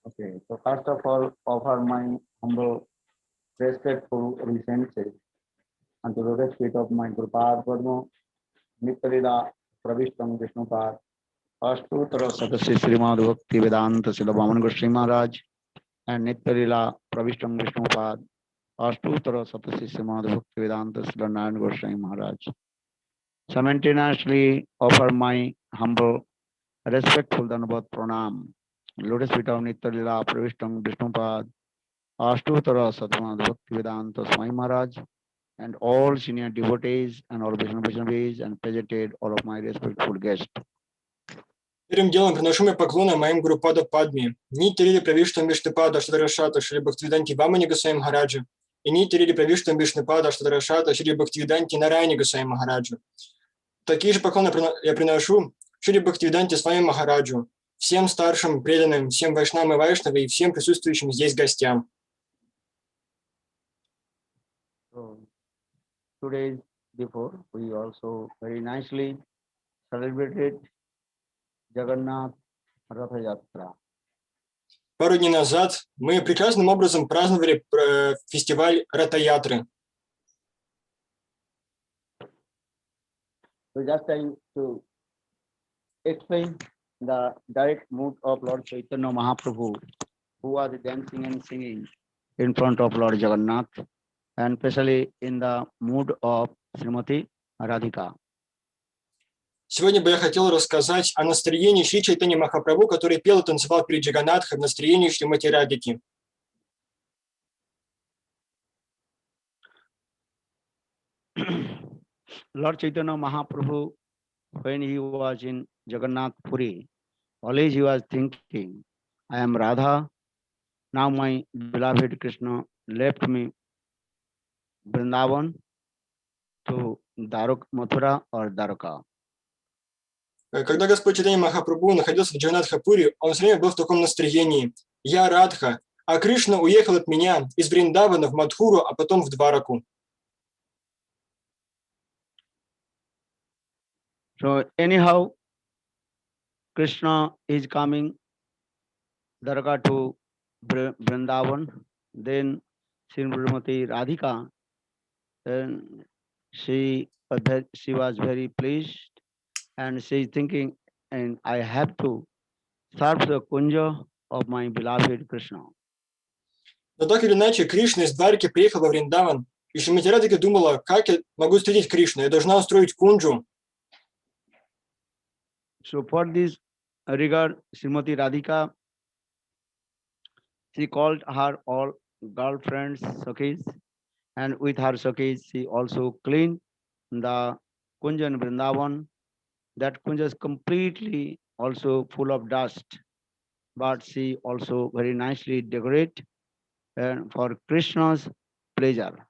Okay, so first of all, offer my humble, respectful obeisances unto the lotus feet of my Gurupad Padma, Nityalila Pravishtam Vishnupad, Ashtottara Satasi Srimad Bhakti Vedanta Srila Vaman Goswami Maharaj, and Nityalila Pravishtam Vishnupad, Ashtottara Satasi Srimad Bhakti Vedanta Srila Narayan Goswami Maharaj. Simultaneously offer my humble, respectful Dhanavad Pranam, lotus feet of Nityalila Pravishtam Vishnupad, Ashtottara Satmad Bhaktivedanta Swami Maharaj, and all senior devotees and all Vaishnavis and presented all of my respectful guests. Первым делом приношу мои поклоны моим Гурупада Падме, Нитирили Правиштам Виштапада Штадрашата Шри Бхактивиданти Вамани Госвами Махараджа и Нитирили Правиштам Виштапада Штадрашата Шри Бхактивиданти Нараяни Госвами Махараджу. Такие же поклоны я приношу Шри Бхактивиданти Свами Махараджу, всем старшим преданным, всем вайшнам и вайшнаве и всем присутствующим здесь гостям. So, 2 days before, we also very nicely celebrated Jagannath Ratha Yatra. Пару дней назад мы прекрасным образом праздновали фестиваль Ратаятры. So just to explain the direct mood of Lord Chaitanya Mahaprabhu, who was dancing and singing in front of Lord Jagannath, and especially in the mood of Srimati Radhika. Сегодня бы я хотел рассказать о настроении Шри Чайтаньи Махапрабху, который пел и танцевал перед Джаганнатхой в настроении Шримати Радхики. Lord Chaitanya Mahaprabhu, when he was in Jagannath Puri, always he was thinking, I am Radha, now my beloved Krishna left me Vrindavan to Mathura or Dwaraka. Когда Господь Чайтанья Махапрабху находился в Джаганнатхапуре, он все время был в таком настроении. Я Радха, а Кришна уехал от меня из Вриндавана в Мадхуру, а потом в Двараку. So anyhow, Krishna is coming Dwaraka to Vrindavan, then Srimati Radhika, then she was very pleased and she is thinking, and I have to serve the kunja of my beloved Krishna. Но так или иначе, Кришна из Дварики приехал во Вриндаван, и Шримати Радхика думала, как я могу встретить Кришну, я должна устроить кунджу. So for this regard, Srimati Radhika, she called her all girlfriends, Sakhis, and with her Sakhis, she also cleaned the kunja in Vrindavan. That kunja is completely also full of dust, but she also very nicely decorate and for Krishna's pleasure.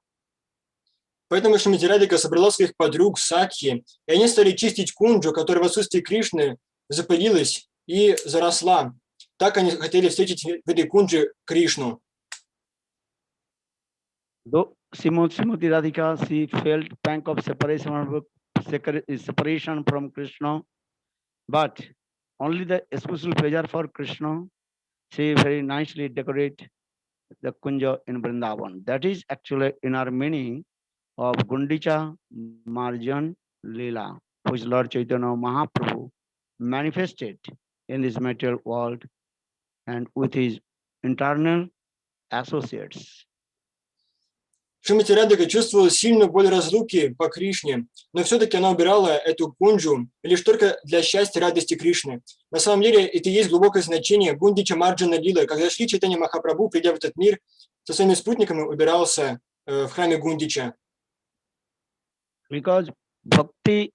Поэтому Шримати Радхика собрала своих подруг Сакхи, и они стали чистить кунджу, которая в отсутствии Кришны запылилась и заросла. Так они хотели встретить в этой кундже Кришну. Though Srimati Radhika, she felt pang of separation from Krishna, but only the special pleasure for Krishna, she very nicely decorate the kunja in Vrindavan. That is actually inner meaning of Gundicha Marjan Leela, which Lord Chaitanya Mahaprabhu manifested in this material world and with his internal associates. Шримати Радхика чувствовала сильную боль разлуки по Кришне, но все-таки она убирала эту кунджу лишь только для счастья и радости Кришны. На самом деле это и есть глубокое значение Гундича Марджана Лилы, когда Шри Чайтанья Махапрабху, придя в этот мир, со своими спутниками убирался в храме Гундича. Because bhakti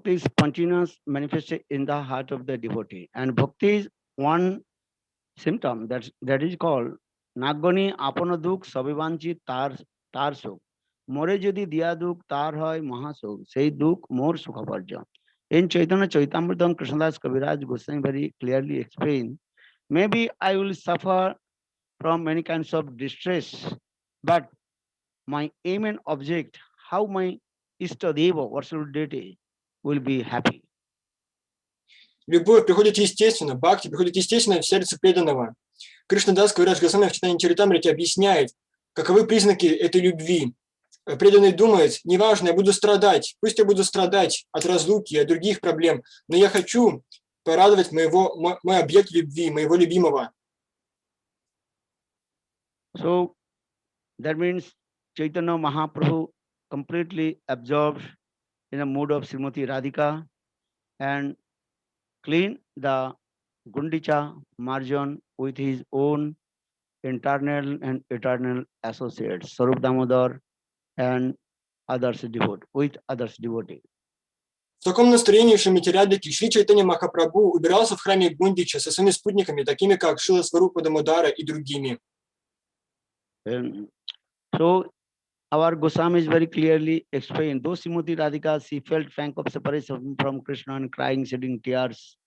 is spontaneous manifested in the heart of the devotee, and bhakti is one symptom that is called Nagani apanaduk sabivanchi tar suk. More jodi diya duk tar hoy mahasuk, say duk more sukhaparja. In Chaitanya Chaitamritam, Krishnadas Kaviraj Goswami very clearly explained, maybe I will suffer from many kinds of distress, but my aim and object, how my Istadeva, worshipful deity, will be happy. Любовь приходит естественно, бхакти приходит естественно в сердце преданного. Кришнадас Кавирадж Госвами в читании Чаритамрити объясняет, каковы признаки этой любви. Преданный думает, неважно, я буду страдать, пусть я буду страдать от разлуки, от других проблем, но я хочу порадовать мой объект любви, моего любимого. So that means Chaitanya Mahaprabhu completely absorbed in the mood of Srimati Radhika and clean the Gundicha margin with his own internal and eternal associates, Sarup Damodar and others devotees. В таком настроении Шримати Радхики Шри Чайтанья Махапрабху убирался в храме Гундича со своими спутниками, такими как Шрила Сварупа Дамодара и другими. And so our Goswami is very clearly explained, though Srimati Radhika, she felt pang of separation from Krishna and crying, shedding tears.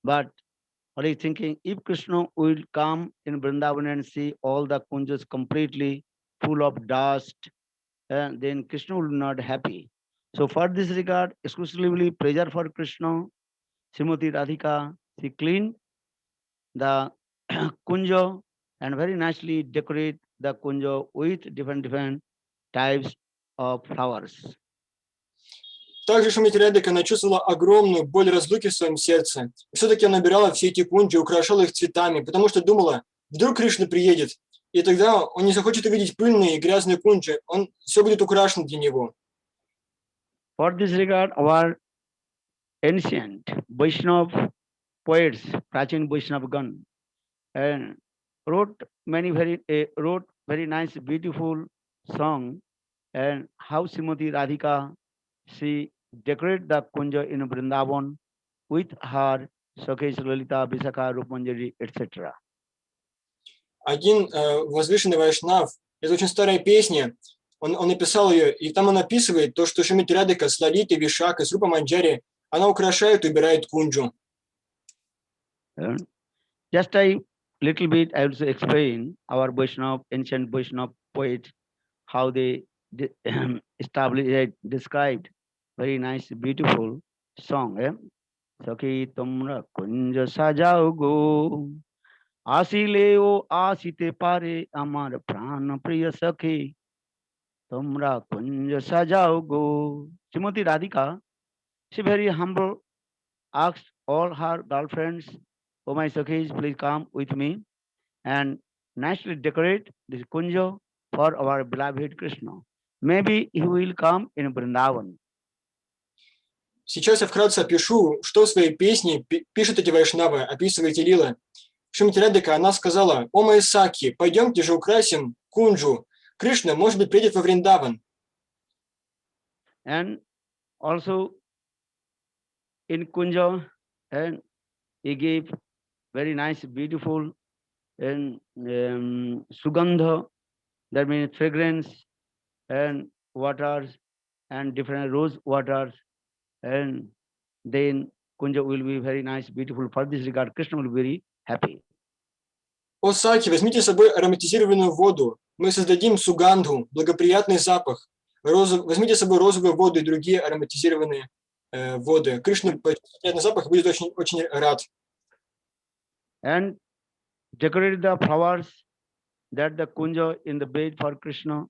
But what is thinking, if Krishna will come in Vrindavan and see all the kunjas completely full of dust, then Krishna will not happy. So for this regard, exclusively pleasure for Krishna, Srimati Radhika, she cleaned the kunja and very nicely decorate the kunja with different types of flowers. Также Шримати Радхика она чувствовала огромную боль разлуки в своем сердце. Все-таки она набирала все эти кунджи, украшала их цветами, потому что думала, вдруг Кришна приедет, и тогда он не захочет увидеть пыльные и грязные кунджи, все будет украшено для него. For this regard, our ancient Vaishnava poets, Prachin Vaishnavagan, and wrote very nice, beautiful song, and how Srimati Radhika, she decorated the kunja in Vrindavan with her Sakhesh Lalita, Visakha, Rupmanjari, etc. Один возвышенный вайшнав, это очень старая песня, он написал ее, и там он описывает то, что Шримати Радхика с Лалитой, Вишакой, с Рупа Манджари, она украшает и убирает кунджу. Just a little bit, I also explain our Vaishnava, ancient Vaishnava poets, how they established, described very nice, beautiful song. Sakhi tumra kunja sajao go, asile o asite pare amar prana priya sakhi, tumra kunja sajao go. Srimati Radhika, she very humble, asked all her girlfriends, "Oh my sakhis, please come with me and nicely decorate this kunja for our beloved Krishna. Maybe he will come in Vrindavan." Сейчас я вкратце опишу, что в своей песне пишут эти вайшнавы, описывая эти лилы. Шримати Радхика, она сказала, «О мои саки, пойдемте же украсим кунджу. Кришна, может быть, приедет во Вриндаван». And also in kunja, and he gave very nice, beautiful and sugandha, that means fragrance, and waters and different rose waters, and then kunja will be very nice, beautiful. For this regard, Krishna will be very happy. «О саки, возьмите с собой ароматизированную воду. Мы создадим сугандху, благоприятный запах. Возьмите с собой розовую воду и другие ароматизированные воды. Кришна почувствует запах и будет очень рад». And decorate the flowers that the kunja in the bed for Krishna,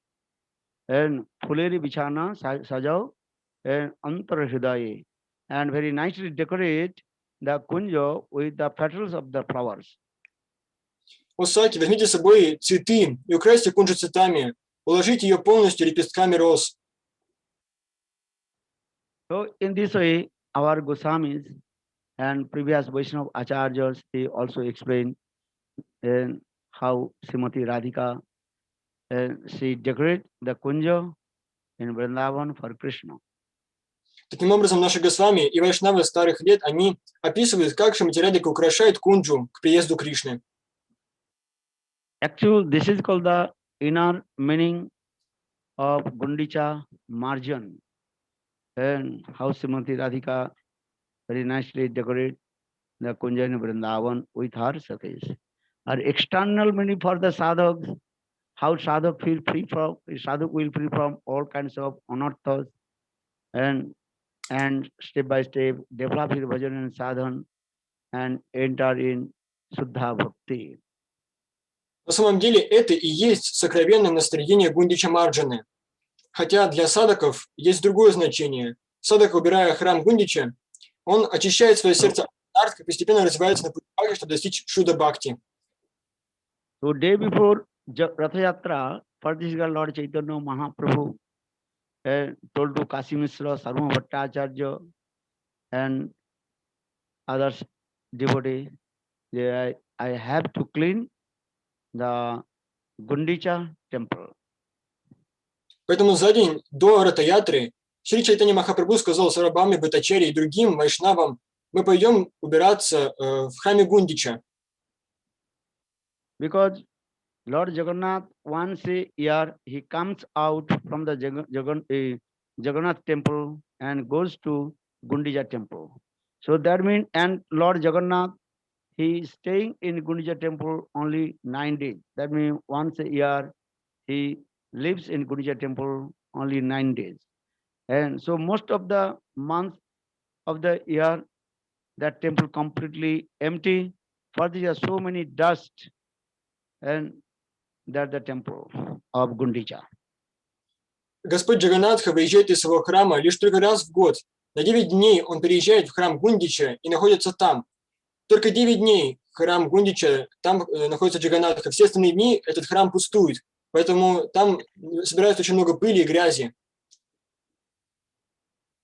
and Fuleri Bichana Sajao and Antar Hridaye, and very nicely decorate the kunja with the petals of the flowers. «О саки, возьмите с собой цветы и украсьте кунджу цветами. Уложите ее полностью лепестками роз». So in this way, our Goswamis and previous Vaishnava Acharyas, they also explain how Srimati Radhika, she decorate the kunja in Vrindavan for Krishna. Таким образом, наши Госвами и вайшнавы старых лет, они описывают, как Шримати Радхика украшает кунджу к приезду Кришны. Actually, this is called the inner meaning of Gundicha margin, and how Srimati Radhika very nicely decorate the kunja in Vrindavan with her sakhis. Her external meaning for the sadhaks, how sadhak will free from all kinds of anarthas, and step by step develop his bhajan and sadhan and enter in Suddha Bhakti. На самом деле это и есть сокровенное настроение Гундича Марджаны. Хотя для садаков есть другое значение. Садак, выбирая храм Гундича, он очищает свое сердце от нарт и постепенно развивается на пути бхакти, чтобы достичь Шуда Бхакти. So day before Ratha Yatra, for this girl Lord Chaitanya Mahaprabhu told to Kashi Mishra, Sarma Bhattacharya and others devotees, I have to clean the Gundicha temple. Поэтому за день до Ратаятры Шри Чайтанья Махапрабху сказал Сарабхаме, Бхаттачарье и другим вайшнавам: мы пойдем убираться в храме Гундича. Because Lord Jagannath once a year he comes out from the Jagannath temple and goes to Gundicha temple. So that means, and Lord Jagannath he is staying in Gundicha temple only 9 days. That means once a year he lives in Gundicha temple only 9 days. And so most of the months of the year that temple completely empty. For there are so many dust and that the temple of Gundicha. Господь Джаганнатха выезжает из своего храма лишь только раз в год. На 9 дней он переезжает в храм Гундича и находится там. Только 9 дней храм Гундича, там находится Джаганнатха. Все остальные дни этот храм пустует. Поэтому там собирается очень много пыли и грязи.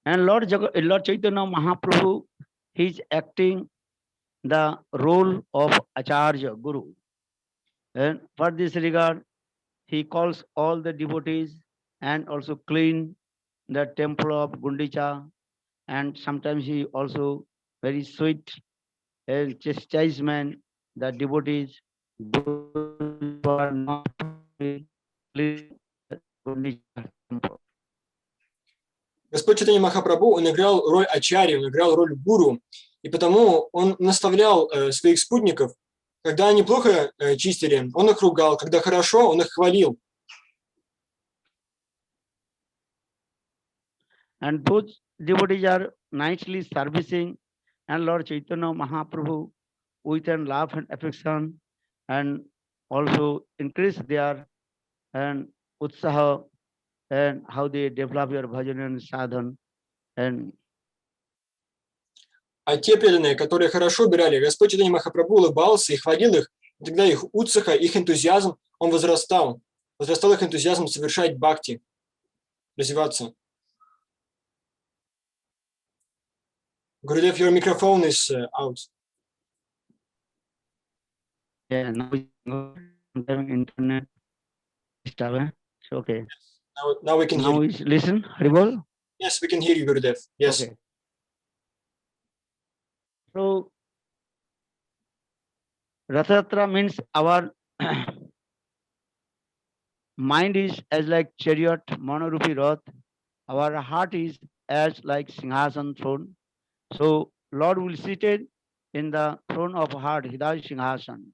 And Lord Chaitanya Mahaprabhu, he is acting the role of Acharya Guru. And for this regard, he calls all the devotees and also clean the temple of Gundicha. And sometimes he also very sweet and chastisement the devotees who are not clean Gundicha temple. Господь Чайтанья Махапрабху, он играл роль ачарьи, он играл роль гуру, и потому он наставлял своих спутников. Когда они плохо чистили, он их ругал, когда хорошо, он их хвалил. And those devotees are nicely servicing and Lord Chaitanya Mahaprabhu with an love and affection and also increase their and utsaha and how they develop your bhajan and sadhan and А те преданные, которые хорошо убирали, Господь Чайтанья Махапрабху улыбался и хвалил их, и тогда их утсаха, их энтузиазм, он возрастал. Возрастал их энтузиазм совершать бхакти, развиваться. Gurudev, your microphone is out. yeah, now internet disturbance. Okay. Now we can hear Now you. listen, Haribol. Yes, we can hear you, Gurudev. Yes. Okay. So Rathayatra means our mind is as like chariot, monorupi rath. Our heart is as like Singhasan throne. So Lord will seated in the throne of heart, Hidaya Singhasan.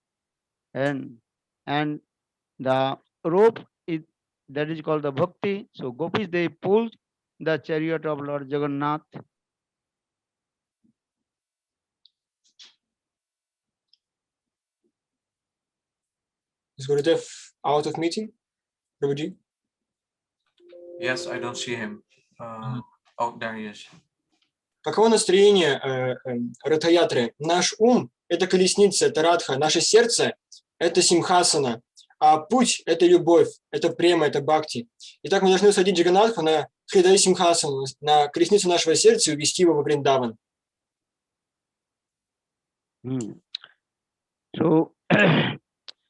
And the rope is that is called the bhakti. So gopis they pulled the chariot of Lord Jagannath. Is Gurudev out of meeting? Prabhuji? Yes, I don't see him. Oh, there he is. Каково настроение Ратаятры? Наш ум – это колесница, это радха. Наше сердце – это симхасана. А путь – это любовь, это према, это бхакти. Итак, мы должны усадить Джаганнатху на хридай симхасану, на колесницу нашего сердца и увести его во Вриндаван. So,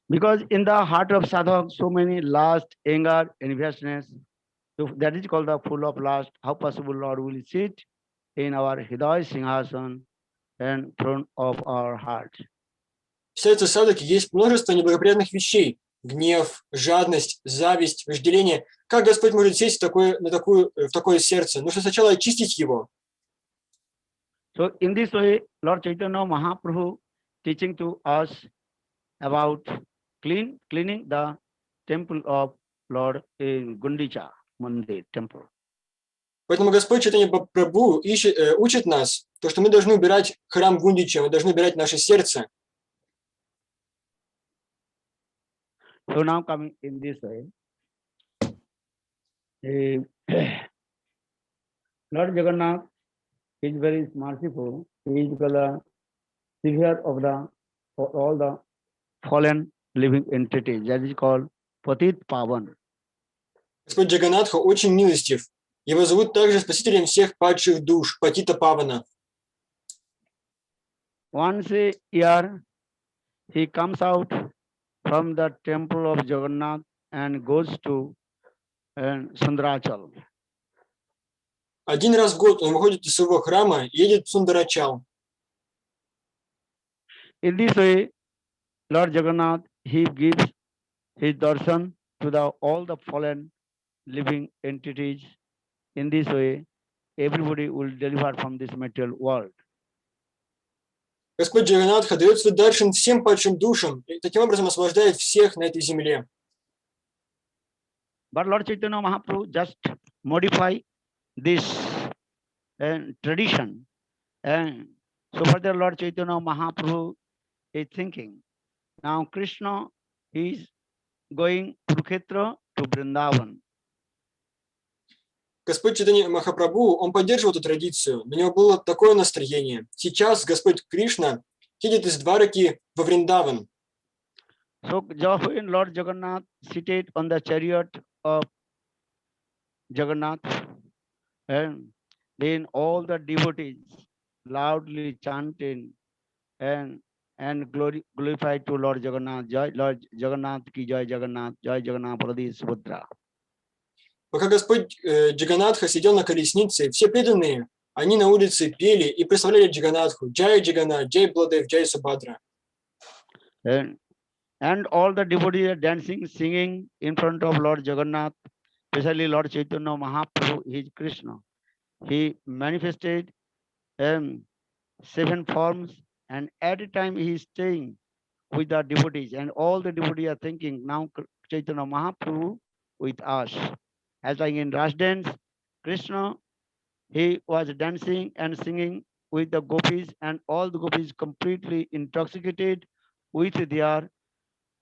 because in the heart of sadhak, so many lust, anger, enviousness, so that is called the full of lust. How possible Lord will sit in our Hidaya Singhasan and throne of our heart? В сердце садаки есть множество неблагоприятных вещей. Гнев, жадность, зависть, вожделение. Как Господь может сесть в такое сердце? Нужно сначала очистить его. So in this way, Lord Chaitanya Mahaprabhu teaching to us about cleaning the temple of Lord in Gundicha Mandir temple. Поэтому Господь Чайтанья Прабху учит нас, то, что мы должны убирать храм Гундича, мы должны убирать наше сердце. So now coming in this way, eh, Lord Jagannath is very merciful. He is the savior of all the fallen living entities. That is called Patit Pavan. Господь Джаганнатха очень милостив. Его зовут также спасителем всех падших душ, Патита Павана. Once a year, he comes out from the temple of Jagannath and goes to Sundarachal. Один раз в год он выходит из своего храма и едет в Сундарачал. In this way, Lord Jagannath, he gives his darshan to all the fallen living entities. In this way, everybody will deliver from this material world. Господь Джаганнатха дает свой даршан всем падшим душам и таким образом освобождает всех на этой земле. But Lord Chaitanya Mahaprabhu just modify this tradition. And so further Lord Chaitanya Mahaprabhu is thinking, now Krishna is going Kurukshetra to Vrindavan. Господь Чайтанья Махапрабху, он поддерживал эту традицию, у него было такое настроение. Сейчас Господь Кришна едет из Двараки во Вриндаван. So when Lord Jagannath seated on the chariot of Jagannath, and then all the devotees loudly chanting and glorified to Lord Jagannath, Jai Lord Jagannath ki Jai Jagannath, Jai Jagannath Pradi Subhadra. Пока Господь Джаганнатха сидел на колеснице, все преданные, они на улице пели и прославляли Джаганнатху. Джай Джаганнат, Джай Бладев, Джай Субхадра. And all the devotees are dancing, singing in front of Lord Jagannath, especially Lord Chaitanya Mahaprabhu, he is Krishna. He manifested 7 forms, and at a time he is staying with the devotees, and all the devotees are thinking, now Chaitanya Mahaprabhu with us. As like in Ras dance, Krishna, he was dancing and singing with the gopis, and all the gopis completely intoxicated with their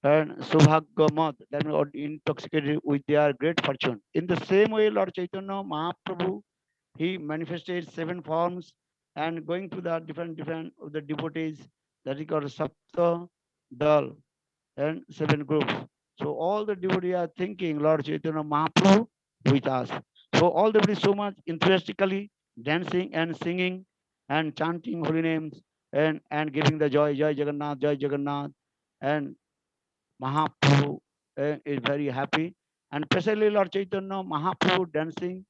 Subhagya, that means intoxicated with their great fortune. In the same way, Lord Chaitanya Mahaprabhu, he manifested 7 forms and going to the different of the devotees, that is called Sapta Dal and 7 groups. So all the devotees are thinking Lord Chaitanya Mahaprabhu with us. So all the devotees so much enthusiastically dancing and singing and chanting holy names and giving the joy, Jai Jagannath, and Mahaprabhu is very happy. And especially Lord Chaitanya Mahaprabhu dancing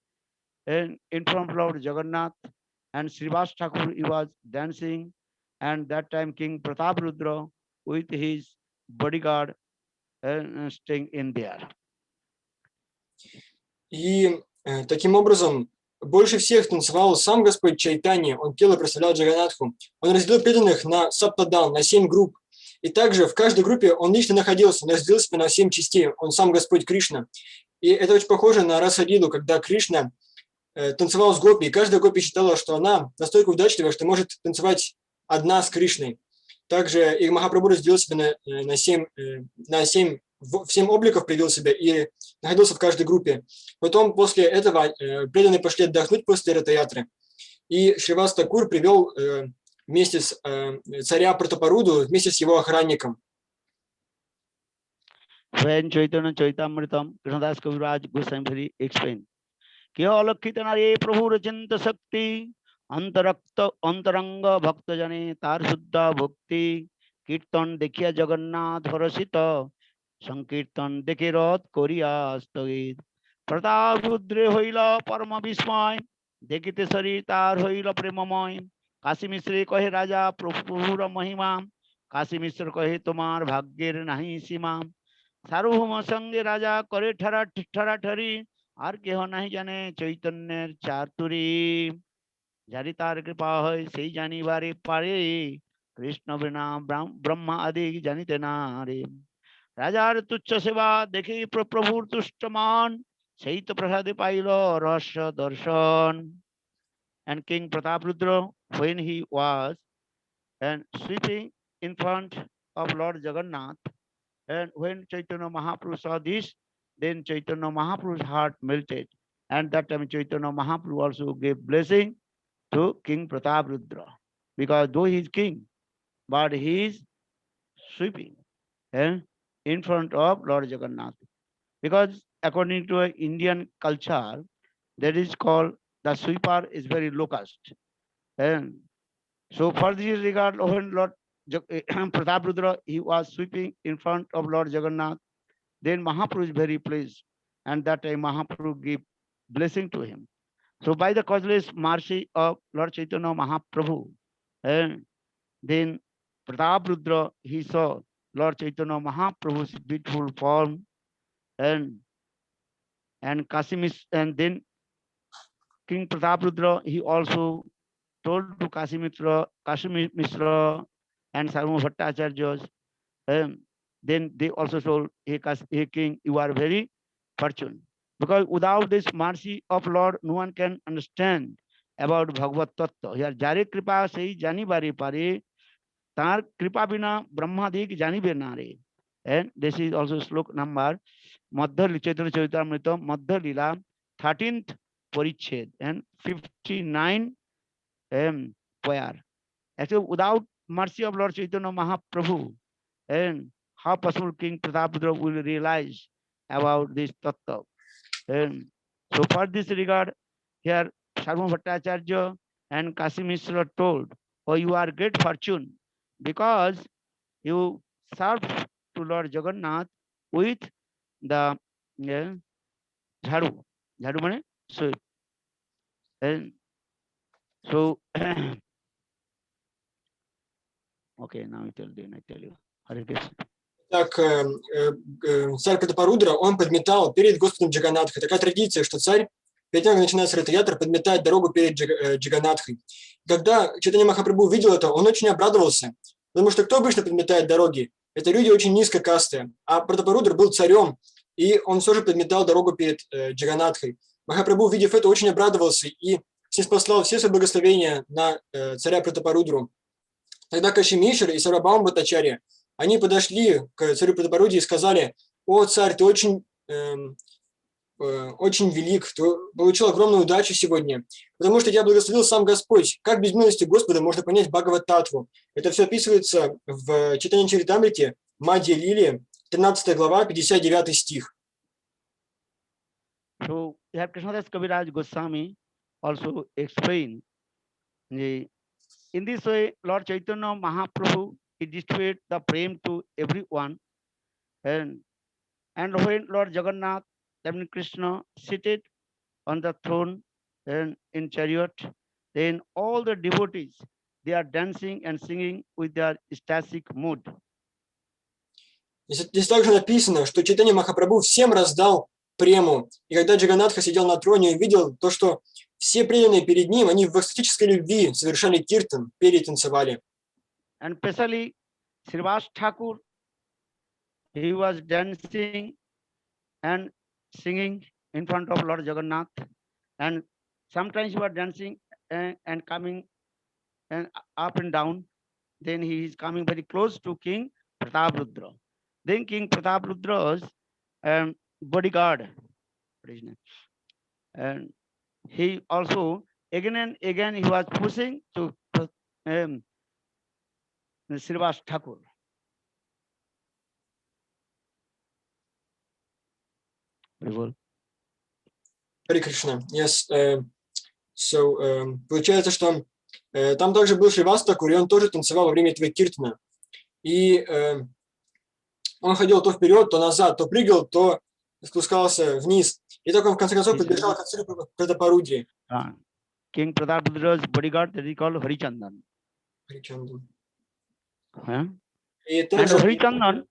in front of Lord Jagannath, and Srivas Thakur, he was dancing, and that time King Pratap Rudra with his bodyguard staying in there. И таким образом больше всех танцевал сам Господь Чайтанья, он пел и прославлял Джаганнатху. Он разделил преданных на саптадал, на 7 групп. И также в каждой группе он лично находился, он разделил себя на 7 частей, он сам Господь Кришна. И это очень похоже на Расалилу, когда Кришна танцевал с гопи, и каждая гопи считала, что она настолько удачлива, что может танцевать одна с Кришной. Также и Махапрабху разделил себя на 7 в 7 обликов привел себя и находился в каждой группе. Потом после этого преданные пошли отдохнуть после Ратаятры. И Шривас Такур привел вместе с царя Пратапаруду, вместе с его охранником. When Chaitanya Chaitamritam, Krishnadas Kaviraj Goswami explained, Kya alakhita nare prabhu rachanta sakti, antaranga bhakta jane tar suddha bhakti, kirtan dekhiya Jagannath harasita, Sankirtan দেখে রথ করিয়া স্থগিত প্রতাপ রুদ্রে হইল পরম বিস্ময় দেখিতে শরীর তার হইল প্রেমময় কাশী মিশ্রে কহে রাজা প্রভুর মহিমা কাশী মিশ্র কহে তোমার ভাগ্যের নাহি সীমা সার্বভৌম সঙ্গে রাজা করে ঠারাঠারি আর কেহ নাহি জানে চৈতন্যের চাতুরী যারি তার কৃপা হয় সেই জানিবারে পারে কৃষ্ণ বিনা ব্রহ্মা আদি জানিতে না রে রাজার তুচ্ছ সেবা দেখি প্রভুর তুষ্ট মান Chaitya Prasade Pailo Rasha Darshan. And King Prataprudra, when he was and sweeping in front of Lord Jagannath, and when Chaitanya Mahaprabhu saw this, then Chaitanya Mahaprabhu's heart melted. And that time Chaitanya Mahaprabhu also gave blessing to King Prataprudra. Because though he is king, but he is sweeping in front of Lord Jagannath. Because according to Indian culture, that is called the sweeper is very low caste. And so for this regard, when Lord Prataprudra, he was sweeping in front of Lord Jagannath, then Mahaprabhu is very pleased. And that time Mahaprabhu gave blessing to him. So by the causeless mercy of Lord Chaitanya Mahaprabhu, and then Prataprudra, he saw Lord Chaitanya Mahaprabhu's beautiful form and Kasimis, and then King Prataprudra, he also told to Kashi Mishra and Sarma Bhattacharya, then they also told, hey king, you are very fortunate. Because without this mercy of Lord, no one can understand about Bhagavad Tattva. Here, Jare Kripa sei jani bare pare, tar Kripa bina Brahmadik jani benare. And this is also slok number Madhya Chaitanya Charitamrita, Madhya Lila, 13th Pariched and 59 where. Actually, without mercy of Lord Chaitanya Mahaprabhu, and how possible King Prataprudra will realize about this tattva. And so for this regard, here Sarma Bhattacharya and Kashi Mishra told, oh, you are great fortune because you serve to Lord Jagannath with the yeah, jharu. Jharu means sweep. And so, okay, now I tell you. Hare Krishna. Так, царь Пратапарудра, он подметал перед Господом Джаганатхой. Такая традиция, что царь, перед тем, как начинается Ратаятра, подметает дорогу перед Джаганатхой. Когда Чайтанья Махапрабху увидел это, он очень обрадовался, потому что кто обычно подметает дороги? Это люди очень низкокастые. А Пратапарудра был царем, и он все же подметал дорогу перед Джаганатхой. Махапрабху, увидев это, очень обрадовался и снисхватил все свои благословения на царя Пратапарудру. Тогда Кашимишер и Сарвабхаума Бхаттачарья, они подошли к царю Пратапаруде и сказали: «О, царь, ты очень велик, ты получил огромную удачу сегодня, потому что тебя благословил сам Господь. Как без милости Господа можно понять Бхагават-татву?» Это все описывается в Чайтанья Чаритамрите, Мадья Лили, 13 глава, 59 стих. So, here Krishnadas Kaviraj Goswami also explained, in this way, Lord Chaitanya Mahaprabhu, he distributed the prem to everyone. And when Lord Jagannath, then Krishna, seated on the throne and in chariot, then all the devotees, they are dancing and singing with their ecstatic mood. Здесь также написано, что Чайтанья Махапрабху всем раздал прему. И когда Джаганатха сидел на троне и увидел то, что все преданные перед ним, они в экстатической любви совершали киртан, пели и танцевали. And especially Srivas Thakur, he was dancing and singing in front of Lord Jagannath. And sometimes he was dancing and coming and up and down. Then he is coming very close to King Prataprudra. Then King Pratapradra's bodyguard, what is his name? And he also again and again he was pushing to Srivas Thakur. Харе Кришна. Yes. So, получается, что там также был Шривас Такур, и он тоже танцевал во время этого киртана. И он ходил то вперед, то назад, то прыгал, то спускался вниз. И так он в конце концов подбежал к царю Пратапарудре. King Pratapradra's bodyguard, that is called Harichandan. And Harichandan,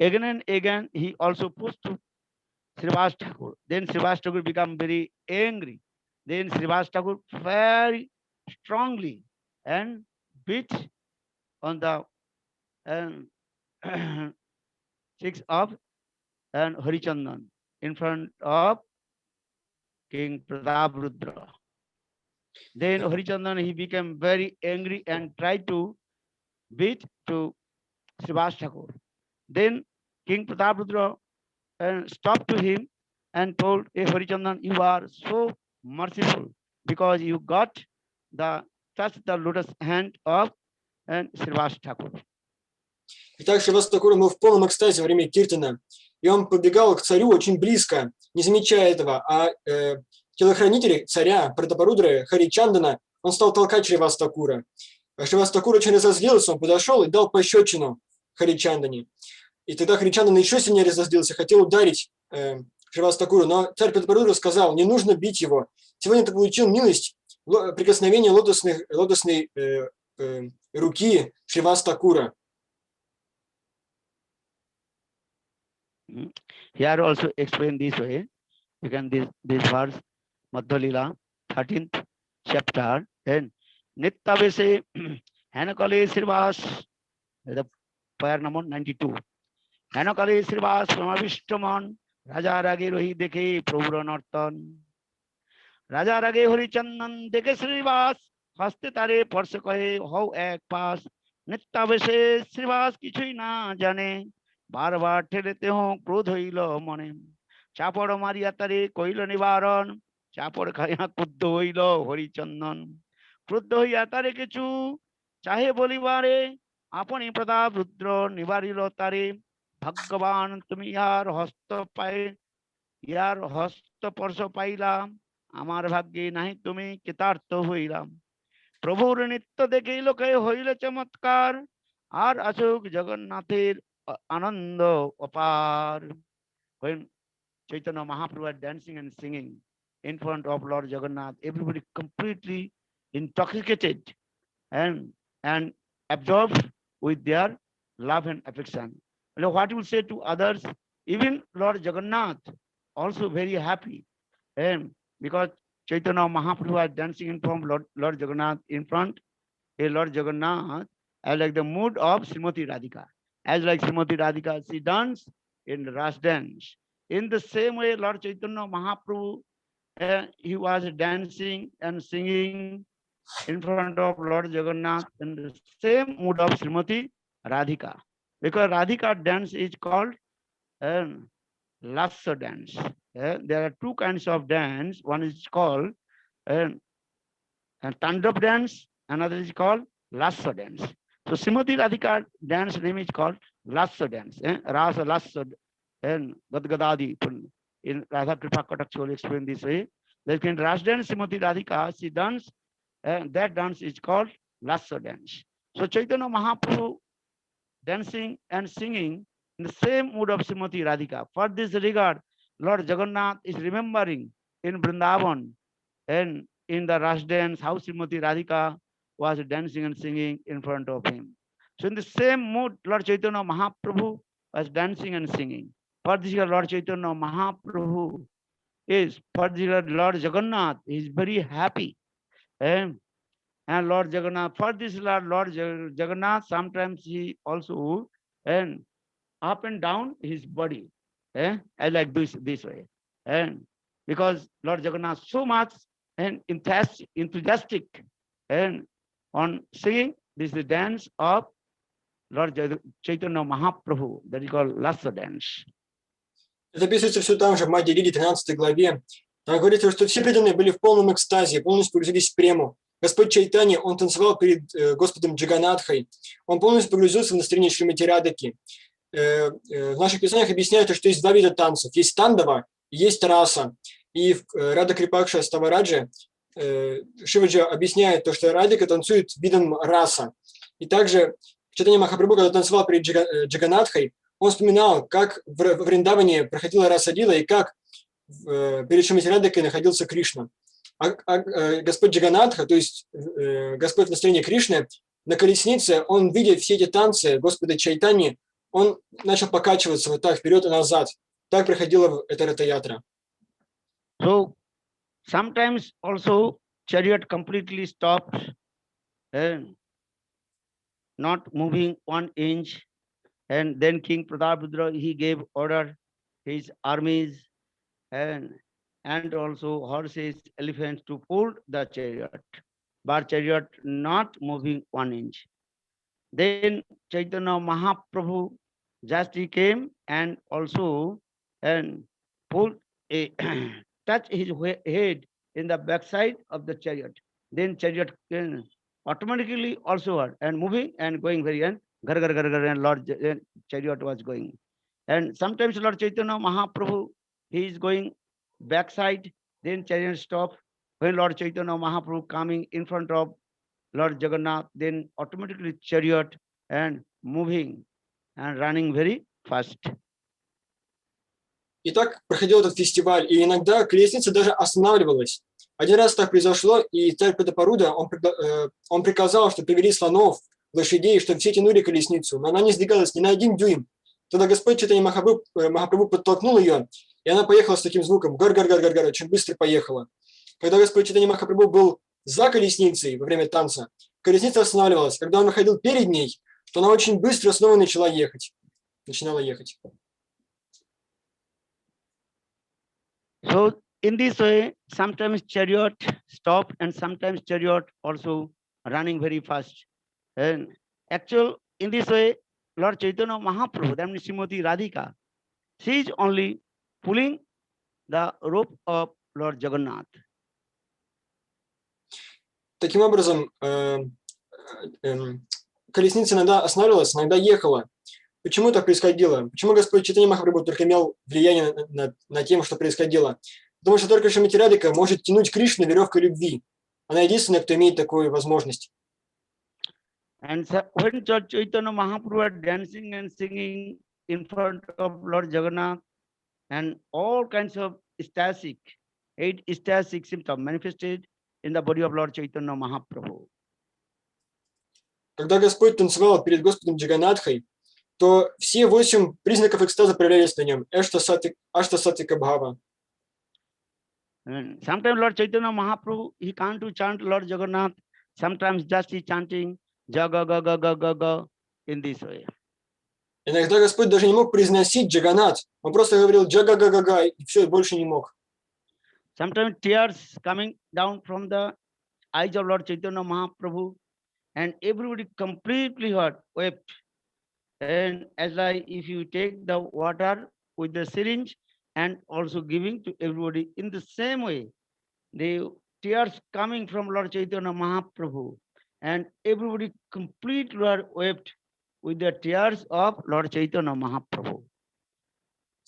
again and again, he also pushed to Srivas Thakur. Then Srivas Thakur became very angry. Then Srivas Thakur very strongly and beat on the cheeks of Harichandan in front of King Prataprudra. Then Harichandan, he became very angry and tried to beat to Srivas Thakur. Then King Prataprudra stopped to him and told, hey Harichandan, you are so merciful because you got the touch the lotus hand of Srivas Thakur. Итак, Шривас Такура был в полном экстазе во время киртана, и он побегал к царю очень близко, не замечая этого, а телохранитель царя Пратапарудры Харичандана, он стал толкать Шривас Такура. Шривас Такур очень разозлился, он подошел и дал пощечину Харичандане. И тогда Харичандан еще сильнее разозлился, хотел ударить Шривас Такуру, но царь Пратапарудра сказал, не нужно бить его. Сегодня ты получил милость прикосновения лотосной руки Шривас Такура. Here also explained this way. You can this verse, Madhya Lila, 13th chapter, and Nittavese Hanakale Srivas, the prayer number 92. Hanakale Srivas Ramavishtaman, Raja Rage Rohi Deke Prabhura Nartan. Raja Rage Harichandan Deke Srivas, Haste Tare Parse Kahe How Ek Pass, Nittavese Srivas Kichui Na Jane. বারবার ঠেলেতে হোঁ ক্রোধ হইল মনে চাপড় মারিয়া তারে কইল নিবারণ চাপড় খাইয়া ক্রুদ্ধ হইল হরিচন্দন ক্রুদ্ধ হইয়া তারে কিছু চাহে বলিবারে আপনি প্রতাপ রুদ্র নিবারিল তারে ভাগ্যবান তুমি ইয়ার হস্তস্পর্শ পাইলাম আমার ভাগ্যে নাহি তুমি কৃতার্থ হইলাম প্রভুর নিত্য দেখে লোকে হইল চমৎকার আর আসুক জগন্নাথের Ananda Apar. When Chaitanya Mahaprabhu was dancing and singing in front of Lord Jagannath, everybody completely intoxicated and absorbed with their love and affection. You know what you will say to others, even Lord Jagannath also very happy. And because Chaitanya Mahaprabhu was dancing in front of Lord Jagannath in front, Lord Jagannath, as like the mood of Srimati Radhika. As like Srimati Radhika, she danced in Ras dance. In the same way, Lord Chaitanya Mahaprabhu, he was dancing and singing in front of Lord Jagannath in the same mood of Srimati Radhika. Because Radhika dance is called Lassa dance. There are two kinds of dance. One is called Tandrap dance, another is called Lassa dance. So Srimati Radhika dance name is called Lassa dance. Rasa Lassa and Gadgadadi in Radha Kripa Katakshi will explain this way. Like in Ras dance, Srimati Radhika, she dance, that dance is called Lassa dance. So Chaitanya Mahaprabhu dancing and singing in the same mood of Srimati Radhika. For this regard, Lord Jagannath is remembering in Vrindavan and in the Ras dance how Srimati Radhika was dancing and singing in front of him. So in the same mood, Lord Chaitanya Mahaprabhu was dancing and singing. Particularly Lord Chaitanya Mahaprabhu is, particularly Lord Jagannath is very happy. And Lord Jagannath, for this Lord Jagannath, sometimes he also and up and down his body. I like this way. And because Lord Jagannath so much and enthusiastic and on singing, this is the dance of Lord Chaitanya Mahaprabhu, that is called Lassa dance. Это описывается все там же, в Мадья Лиле, 13 главе. Там говорится, что все преданные были в полном экстазе, полностью погрузились в прему. Господь Чайтанья, он танцевал перед Господом Джаганатхой, он полностью погрузился в настроение Шримати Радхи. В наших писаниях объясняют, что есть два вида танцев. Есть тандава и есть раса. И в Рада Крипакша Ставараджи Шиваджи объясняет то, что Радхика танцует видом раса. И также Чайтанья Махапрабху, когда танцевал перед Джаганатхой, он вспоминал, как в Вриндаване проходила раса лила и как перед Шримати Радхикой находился Кришна. Господь Джаганатха, то есть Господь в настроении Кришны, на колеснице, он, видя все эти танцы Господа Чайтаньи, он начал покачиваться вот так, вперед и назад. Так проходила эта ратаятра. So, sometimes also chariot completely stopped and not moving 1 inch. And then King Prataprudra, he gave order his armies and and also horses, elephants to pull the chariot, but chariot not moving 1 inch. Then Chaitanya Mahaprabhu just he came and also and pulled a touch his head in the backside of the chariot. Then chariot automatically also and moving and going very and gar and Lord chariot was going. And sometimes Lord Chaitanya Mahaprabhu he is going backside, then chariot stop. When Lord Chaitanya Mahaprabhu coming in front of Lord Jagannath, then automatically chariot and moving and running very fast. И так проходил этот фестиваль, и иногда колесница даже останавливалась. Один раз так произошло, и царь Пратапаруда, он приказал, что привели слонов, лошадей, чтобы все тянули колесницу, но она не сдвигалась ни на 1 дюйм. Тогда Господь Чайтанья Махапрабху подтолкнул ее, и она поехала с таким звуком, гар-гар-гар-гар-гар, очень быстро поехала. Когда Господь Чайтанья Махапрабху был за колесницей во время танца, колесница останавливалась. Когда он выходил перед ней, то она очень быстро снова начинала ехать. So in this way, sometimes chariot stop and sometimes chariot also running very fast. And actual in this way, Lord Chaitanya Mahaprabhu, that means Srimati Radhika, she is only pulling the rope of Lord Jagannath. Таким образом, колесница иногда останавливалась, иногда ехала. Почему так происходило? Почему Господь Чайтанья Махапрабху только имел влияние на тем, что происходило? Потому что только Шримати Радхика может тянуть Кришну веревкой любви. Она единственная, кто имеет такую возможность. And when Chaitanya Mahaprabhu are dancing and singing in front of Lord Jagannath, and all kinds of ecstatic, 8 ecstatic symptoms manifested in the body of Lord Chaitanya Mahaprabhu. Когда Господь танцевал перед Господом Джаганатхой, то все 8 признаков экстаза проявлялись на нем. Ашта Сатвика Бхава. Sometimes Lord Chaitanya Mahaprabhu, he can't to chant Lord Jagannath. Sometimes just he chanting Jaga ga ga ga ga ga in this way. Иногда Господь даже не мог произносить Джаганат. Он просто говорил Джага-га-га-га, и все, больше не мог. Sometimes tears coming down from the eyes of Lord Chaitanya Mahaprabhu, and everybody completely wept. And as like if you take the water with the syringe and also giving to everybody in the same way, the tears coming from Lord Chaitanya Mahaprabhu, and everybody completely wept with the tears of Lord Chaitanya Mahaprabhu.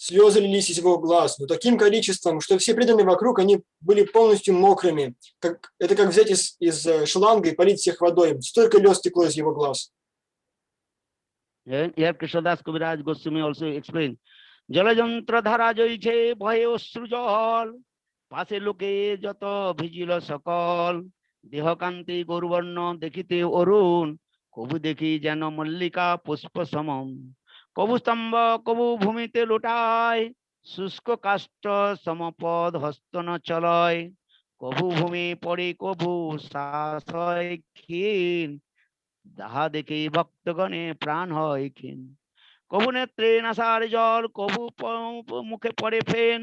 Слезы лились из его глаз, но таким количеством, что все преданные вокруг, они были полностью мокрыми. Это как взять из шланга и полить всех водой. Столько слез текло из его глаз. Here Krishnadas Kaviraj Goswami also explained, Jalajantra dhara joiche bhaye osrujal, pase loke jato bhijilo sakal, dehakanti goruvarna dekhite orun, kobu dekhi jano mallika pushpa samam, kobu stamba kobu bhumite lotai, শুষ্ক কাষ্ঠ সমপদ হস্তন চলয়, কভু ভূমি পড়ে কভু শ্বাস হয় ক্ষীণ, যাহা দেখে ভক্তগণে প্রাণ হয় ক্ষীণ, কভু নেত্রে নাসার জল, কভু মুখে পড়ে ফেন,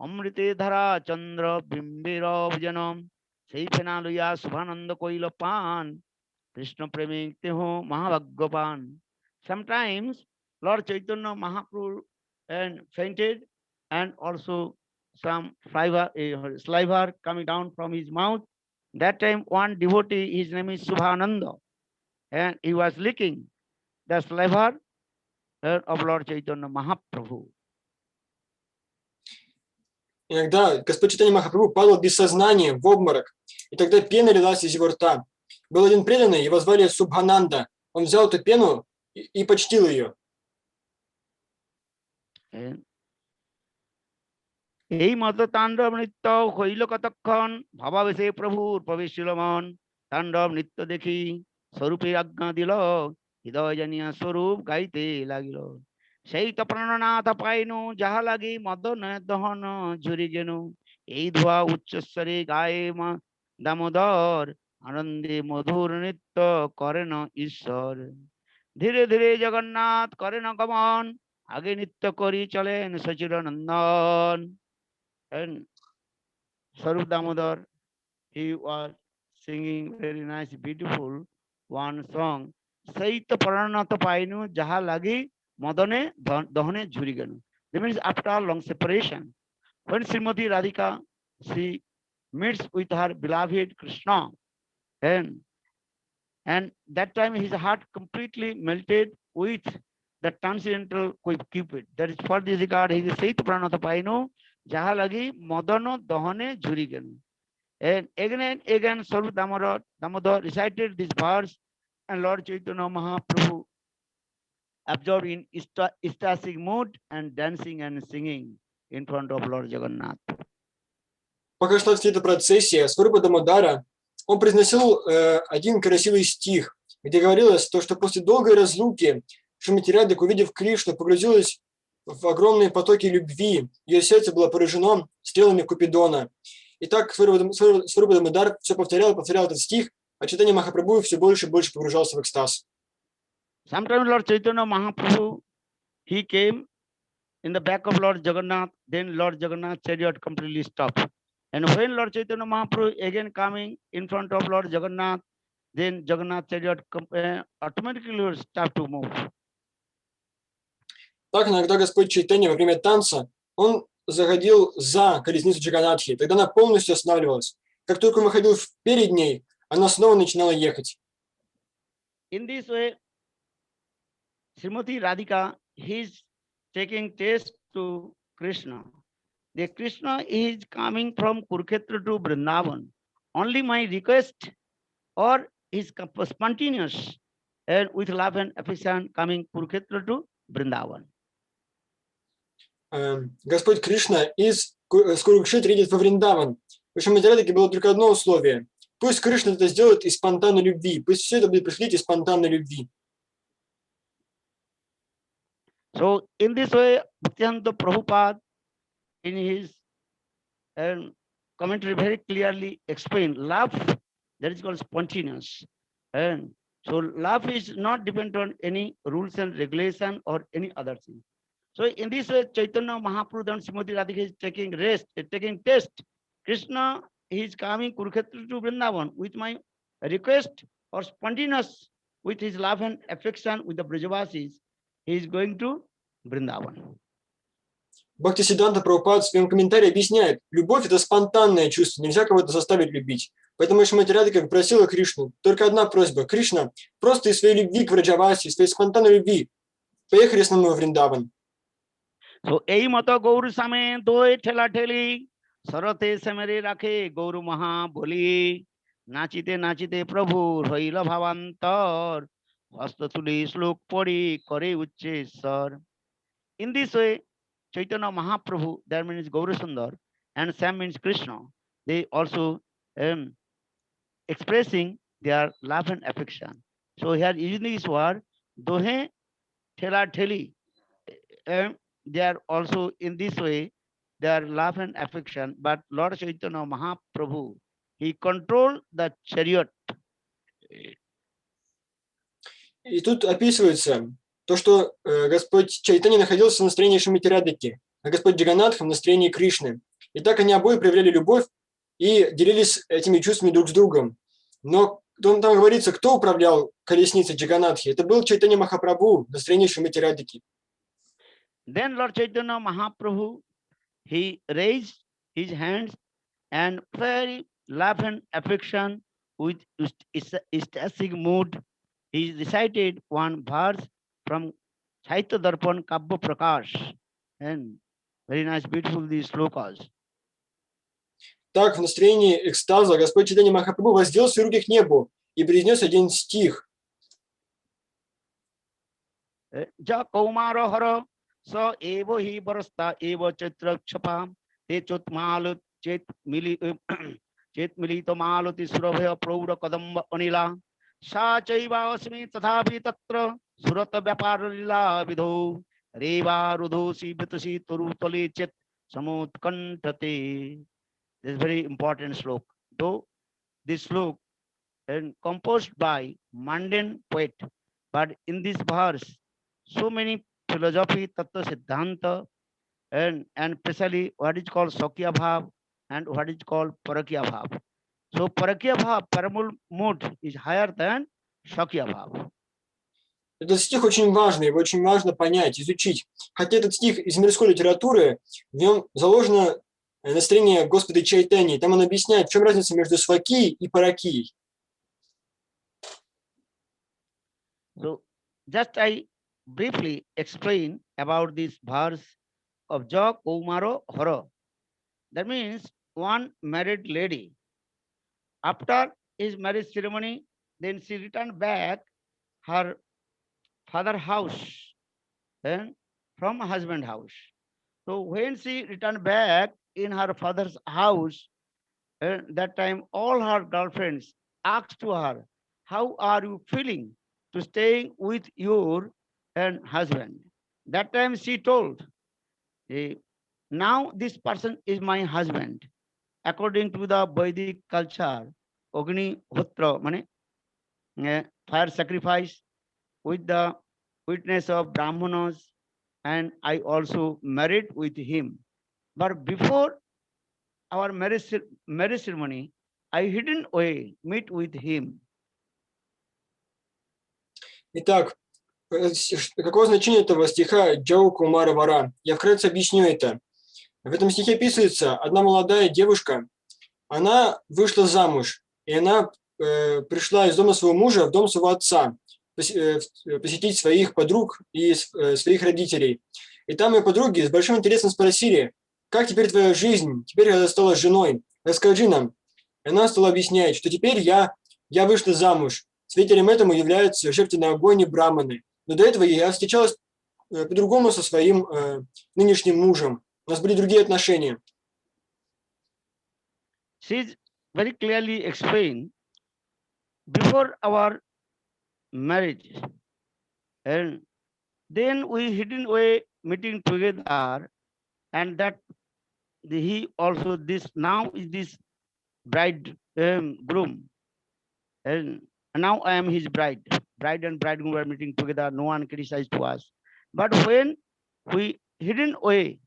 অমৃতে ধারা চন্দ্র বিম্বের জনম, সেই ফেনা লইয়া শুভানন্দ কইল পান, কৃষ্ণ প্রেমিক দেহ মহাভাগ্যবান. Sometimes Lord Chaitanya Mahaprabhu and fainted, and also some saliva coming down from his mouth. That time one devotee, his name is Subhananda, and he was licking the saliva of Lord Chaitanya Mahaprabhu. Иногда Господь Чайтанья Махапрабху падал без сознания в обморок, и тогда пена лилась из его рта. Был один преданный, его звали Субхананда. Он взял эту пену и почтил ее. এই মত তাণ্ডব নৃত্য হইল কতক্ষণ, ভাবাবেশে প্রভুর প্রবেশিল মন, তাণ্ডব নৃত্য দেখি স্বরূপের আজ্ঞা দিল, হৃদয় জানিয়া স্বরূপ গাইতে লাগিল, সেই তো প্রাণনাথ পাইনু, যাহা লাগি মদন দহন ঝুরি যেন, এই ধোয়া উচ্চস্বরে গায়ে দামোদর, আনন্দে মধুর নৃত্য করেন ঈশ্বর, ধীরে ধীরে জগন্নাথ করেন গমন, আগে নৃত্য করি চলেন সচির নন্দন. And Sarup Damodar, he was singing very nice, beautiful one song. Sait Paranata Painu Jaha Lagi Madane Dahane Juriganu. That means after a long separation, when Srimati Radhika, she meets with her beloved Krishna, and and that time his heart completely melted with the transcendental Cupid. That is for this regard, he is Sait Pranata Paino, Jahalagi, Modano, Dohane, Jurigan. And again, Sarup Damodar recited this verse, and Lord Chaitanya Mahaprabhu absorbed in ecstatic mood and dancing and singing in front of Lord Jagannath. Пока шла вся эта процессия, Сварупа Дамодара, он произносил один красивый стих, где говорилось то, что после долгой разлуки Шримати Радхика, увидев Кришну, погрузилась в огромные потоки любви. Ее сердце было поражено стрелами Купидона. И так Сварупа Дамодар все повторял этот стих, а Чайтанья Махапрабху все больше и больше погружался в экстаз. Sometimes Lord Chaitanya Mahaprabhu, he came in the back of Lord Jagannath, then Lord Jagannath chariot completely stopped. And when Lord Chaitanya Mahaprabhu again coming in front of Lord Jagannath, then Jagannath chariot automatically will start to move. Так иногда Господь Чайтанья во время танца, он заходил за колесницу Джаганатхи, тогда она полностью останавливалась. Как только он выходил перед ней, она снова начинала ехать. In this way, Srimati Radhika, he is taking taste to Krishna. The Krishna is coming from Kurukshetra to Vrindavan. Only my request or is spontaneous and with love and affection coming Kurukshetra to Vrindavan. Господь Кришна из Курукшетры едет во Вриндаван. В Шримати Радхике было только одно условие. Пусть Кришна это сделает из спонтанной любви. Пусть все это будет происходить из спонтанной любви. So in this way, Bhaktivedanta Prabhupada in his commentary very clearly explained love, that is called spontaneous. And so love is not dependent on any rules and regulation or any other thing. So in this way, Chaitanya Mahaprabhu and Srimati Radhika is taking rest, taking test. Krishna is coming Kurukshetra to Vrindavan with my request or spontaneous with his love and affection with the Brajavasis. He is going to Vrindavan. Бхактисиддханта Прабхупад в своем комментарии объясняет, любовь – это спонтанное чувство, нельзя кого-то заставить любить. Поэтому Шримати Радхика просила Кришну, только одна просьба, Кришна, просто из своей любви к Враджаваси, из своей спонтанной любви, поехали с нами во Вриндаван. So ei mata gauru same doe thela theli sarate samere rakhe gauru maha boli nachite nachite prabhu hoila bhavantar hastatuli slok pori kare uche sar. In this way, Chaitanya Mahaprabhu, that means Gaura Sundar, and Sam means Krishna. They also expressing their love and affection. So here using this word, dohe thela theli. They are also in this way, their love and affection. But Lord Chaitanya Mahaprabhu, he controlled the chariot. И тут описывается то, что Господь Чайтанья находился в настроении Шримати Радхики, а Господь Джаганнатха в настроении Кришны. И так они обои проявляли любовь и делились этими чувствами друг с другом. Но там говорится, кто управлял колесницей Джаганнатхи. Это был Чайтанья Махапрабху в настроении Шримати Радхики. Then Lord Chaitanya Mahaprabhu, he raised his hands and very love and affection with ecstatic mood. He recited one verse from Saitya Darpan Kabba Prakash. And very nice, beautiful these slokas. Так, в настроении экстаза Господь Чайтанья Махапрабху воздел свои руки к небу и произнес один стих. Ja Kaumara Hara Sa Evo Hi Barasta Evo Chitra Chapa Te Chut Malut Chet Milito Maluti Surabhaya Praura Kadamba Anila Sa Chaiva Asmi Tathapi Tatra Surata Vyaparila Vidho Reva Rudhosi Bitasi Turutali Chet Samut Kantate. This is very important slok. Though this slok is composed by mundane poet, but in this verse, so many philosophy, tattva, siddhanta, and especially what is called Sakya Bhav, and what is called Parakya Bhav. So Parakya Bhav, paramul mood is higher than Shakya Bhav. Этот стих очень важный, его очень важно понять, изучить. Хотя этот стих из мирской литературы, в нем заложено настроение Господа Чайтани. Там он объясняет, в чем разница между сваки и паракией. So just I briefly explain about this verse of Ja Koumaro Horo. That means one married lady. After his marriage ceremony, then she returned back her father house and from husband house. So when she returned back in her father's house, that time all her girlfriends asked to her, "How are you feeling to staying with your husband?" That time she told, "Eh, now this person is my husband. According to the Vedic culture, Agni Hotra, fire sacrifice with the witness of Brahmanas, and I also married with him. But before our marriage ceremony, I hidden away meet with him." Итак, каково значение этого стиха Джау Кумара Вара? Я вкратце объясню это. В этом стихе описывается одна молодая девушка, она вышла замуж, и она пришла из дома своего мужа в дом своего отца посетить своих подруг и своих родителей. И там ее подруги с большим интересом спросили, как теперь твоя жизнь, теперь когда стала женой, расскажи нам. И она стала объяснять, что теперь я вышла замуж. Свидетелем этому являются жертвенные огонь и браманы. Но до этого я встречалась по-другому со своим нынешним мужем. У нас были другие отношения. She very clearly explained before our marriage, and then we hidden away meeting together, and that he also this now is this bride groom, and now I am his bride. Bride and bridegroom were meeting together. No one criticized to us. But when we hidden away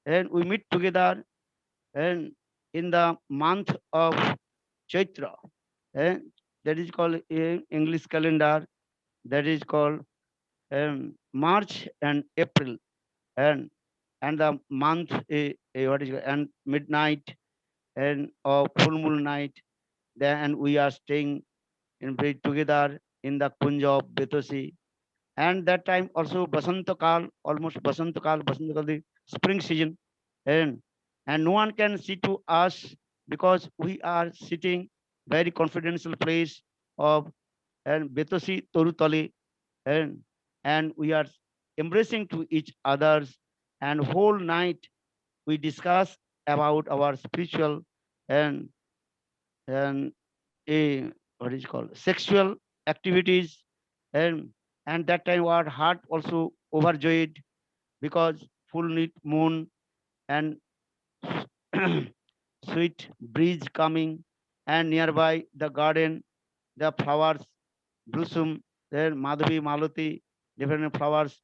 and we meet together, and in the month of Chaitra, and that is called in English calendar, that is called March and April, and the month what is and midnight and full moon night. Then we are staying in bed together in the Kunja of Betosi. And that time also Basantakal, almost Basantakal, the spring season, and no one can see to us because we are sitting very confidential place of and Betosi Torutali, and we are embracing to each others, and whole night we discuss about our spiritual and and a what is called sexual activities, and that time our heart also overjoyed because full moon and sweet breeze coming, and nearby the garden the flowers blossom, then Madhavi Malati, different flowers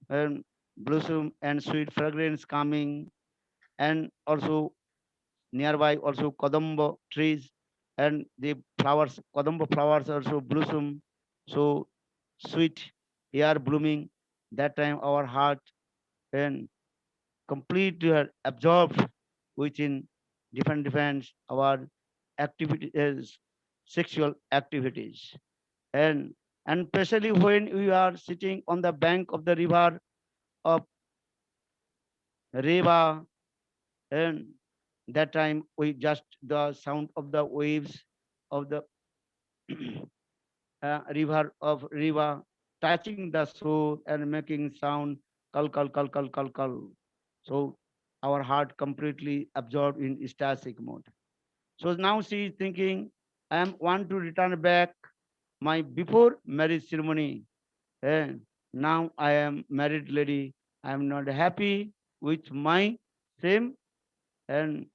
and blossom and sweet fragrance coming, and also nearby also Kadamba trees and the flowers, Kadamba flowers also blossom. So sweet air blooming. That time our heart and completely are absorbed within different our activities, sexual activities. And especially when we are sitting on the bank of the river of Reva, and that time we just the sound of the waves of the river of Riva touching the shore and making sound kal kal kal kal kal kal. So our heart completely absorbed in ecstatic mode. So now she is thinking, I am want to return back my before marriage ceremony. And now I am married lady. I am not happy with my same and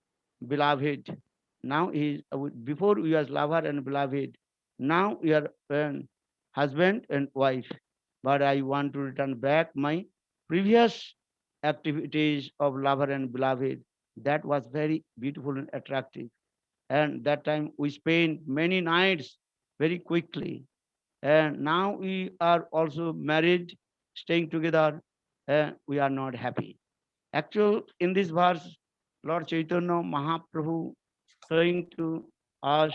beloved. Now he is before we was lover and beloved. Now we are husband and wife. But I want to return back my previous activities of lover and beloved. That was very beautiful and attractive. And that time we spent many nights very quickly. And now we are also married, staying together, and we are not happy. Actually, in this verse, Lord Chaitanya Mahaprabhu trying to us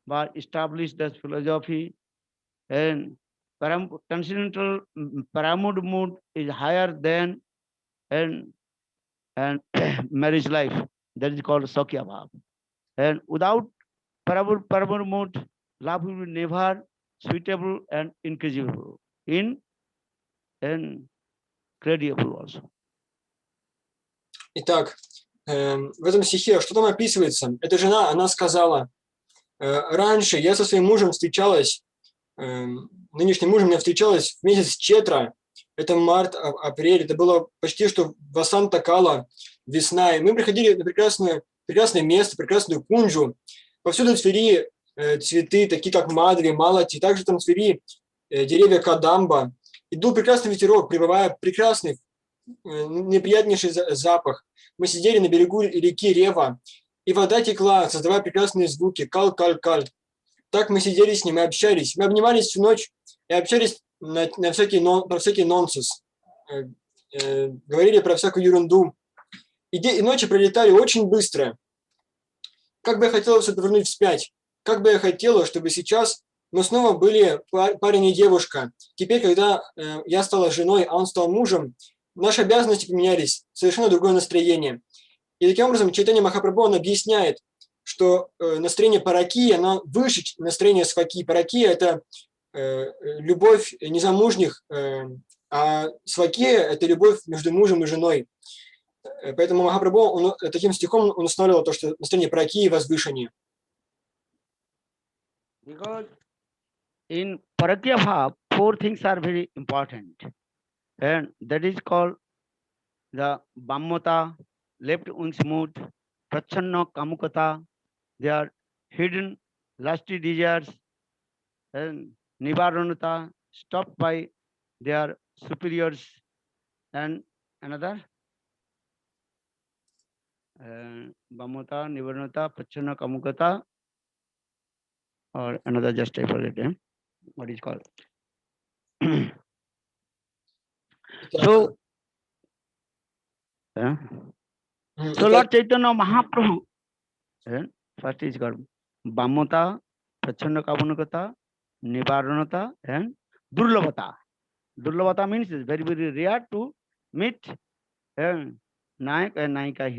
by establish this philosophy, and transcendental pyramid mood is higher than and and marriage life. That is called Sakya Bhav. And without pyramid mood, love will be never suitable and increasable, incredible also. Итак, в этом стихе что там описывается? Эта жена, она сказала, раньше я со своим мужем встречалась, нынешним мужем я встречалась в месяц Четра, это март, апрель, это было почти что Васанта Кала, весна, и мы приходили на прекрасное место, прекрасную кунджу, повсюду цвели цветы, такие как мадри, малати, также там цвели деревья кадамба, и дул прекрасный ветерок, прибывая прекрасный, неприятнейший запах. Мы сидели на берегу реки Рева, и вода текла, создавая прекрасные звуки, каль-каль-каль. Так мы сидели с ним и общались. Мы обнимались всю ночь и общались на всякий нонсенс. Говорили про всякую ерунду. И ночи пролетали очень быстро. Как бы я хотела все повернуть вспять. Как бы я хотела, чтобы сейчас мы снова были парень и девушка. Теперь, когда я стала женой, а он стал мужем, наши обязанности поменялись, совершенно другое настроение. И таким образом Чайтанья Махапрабху он объясняет, что настроение параки, оно выше настроения сваки. Параки – это любовь незамужних, а сваки – это любовь между мужем и женой. Поэтому Махапрабху таким стихом он устанавливал то, что настроение параки возвышеннее. Because in Parakya Bhav, four things are very important. And that is called the Bammata, left wings mood, Prachanna Kamukata, they are hidden lusty desires, and Nivaranata, stopped by their superiors, and another Bammata, Nivaranata, Prachanna Kamukata, or another just I forget what is called. So, so Lord Chaitanya Mahaprabhu, first is called Bammata, Prachanna Kamunakata, Nivaranata, and Durlabhata. Durlabhata means it's very, very rare to meet Nayak and Nayika,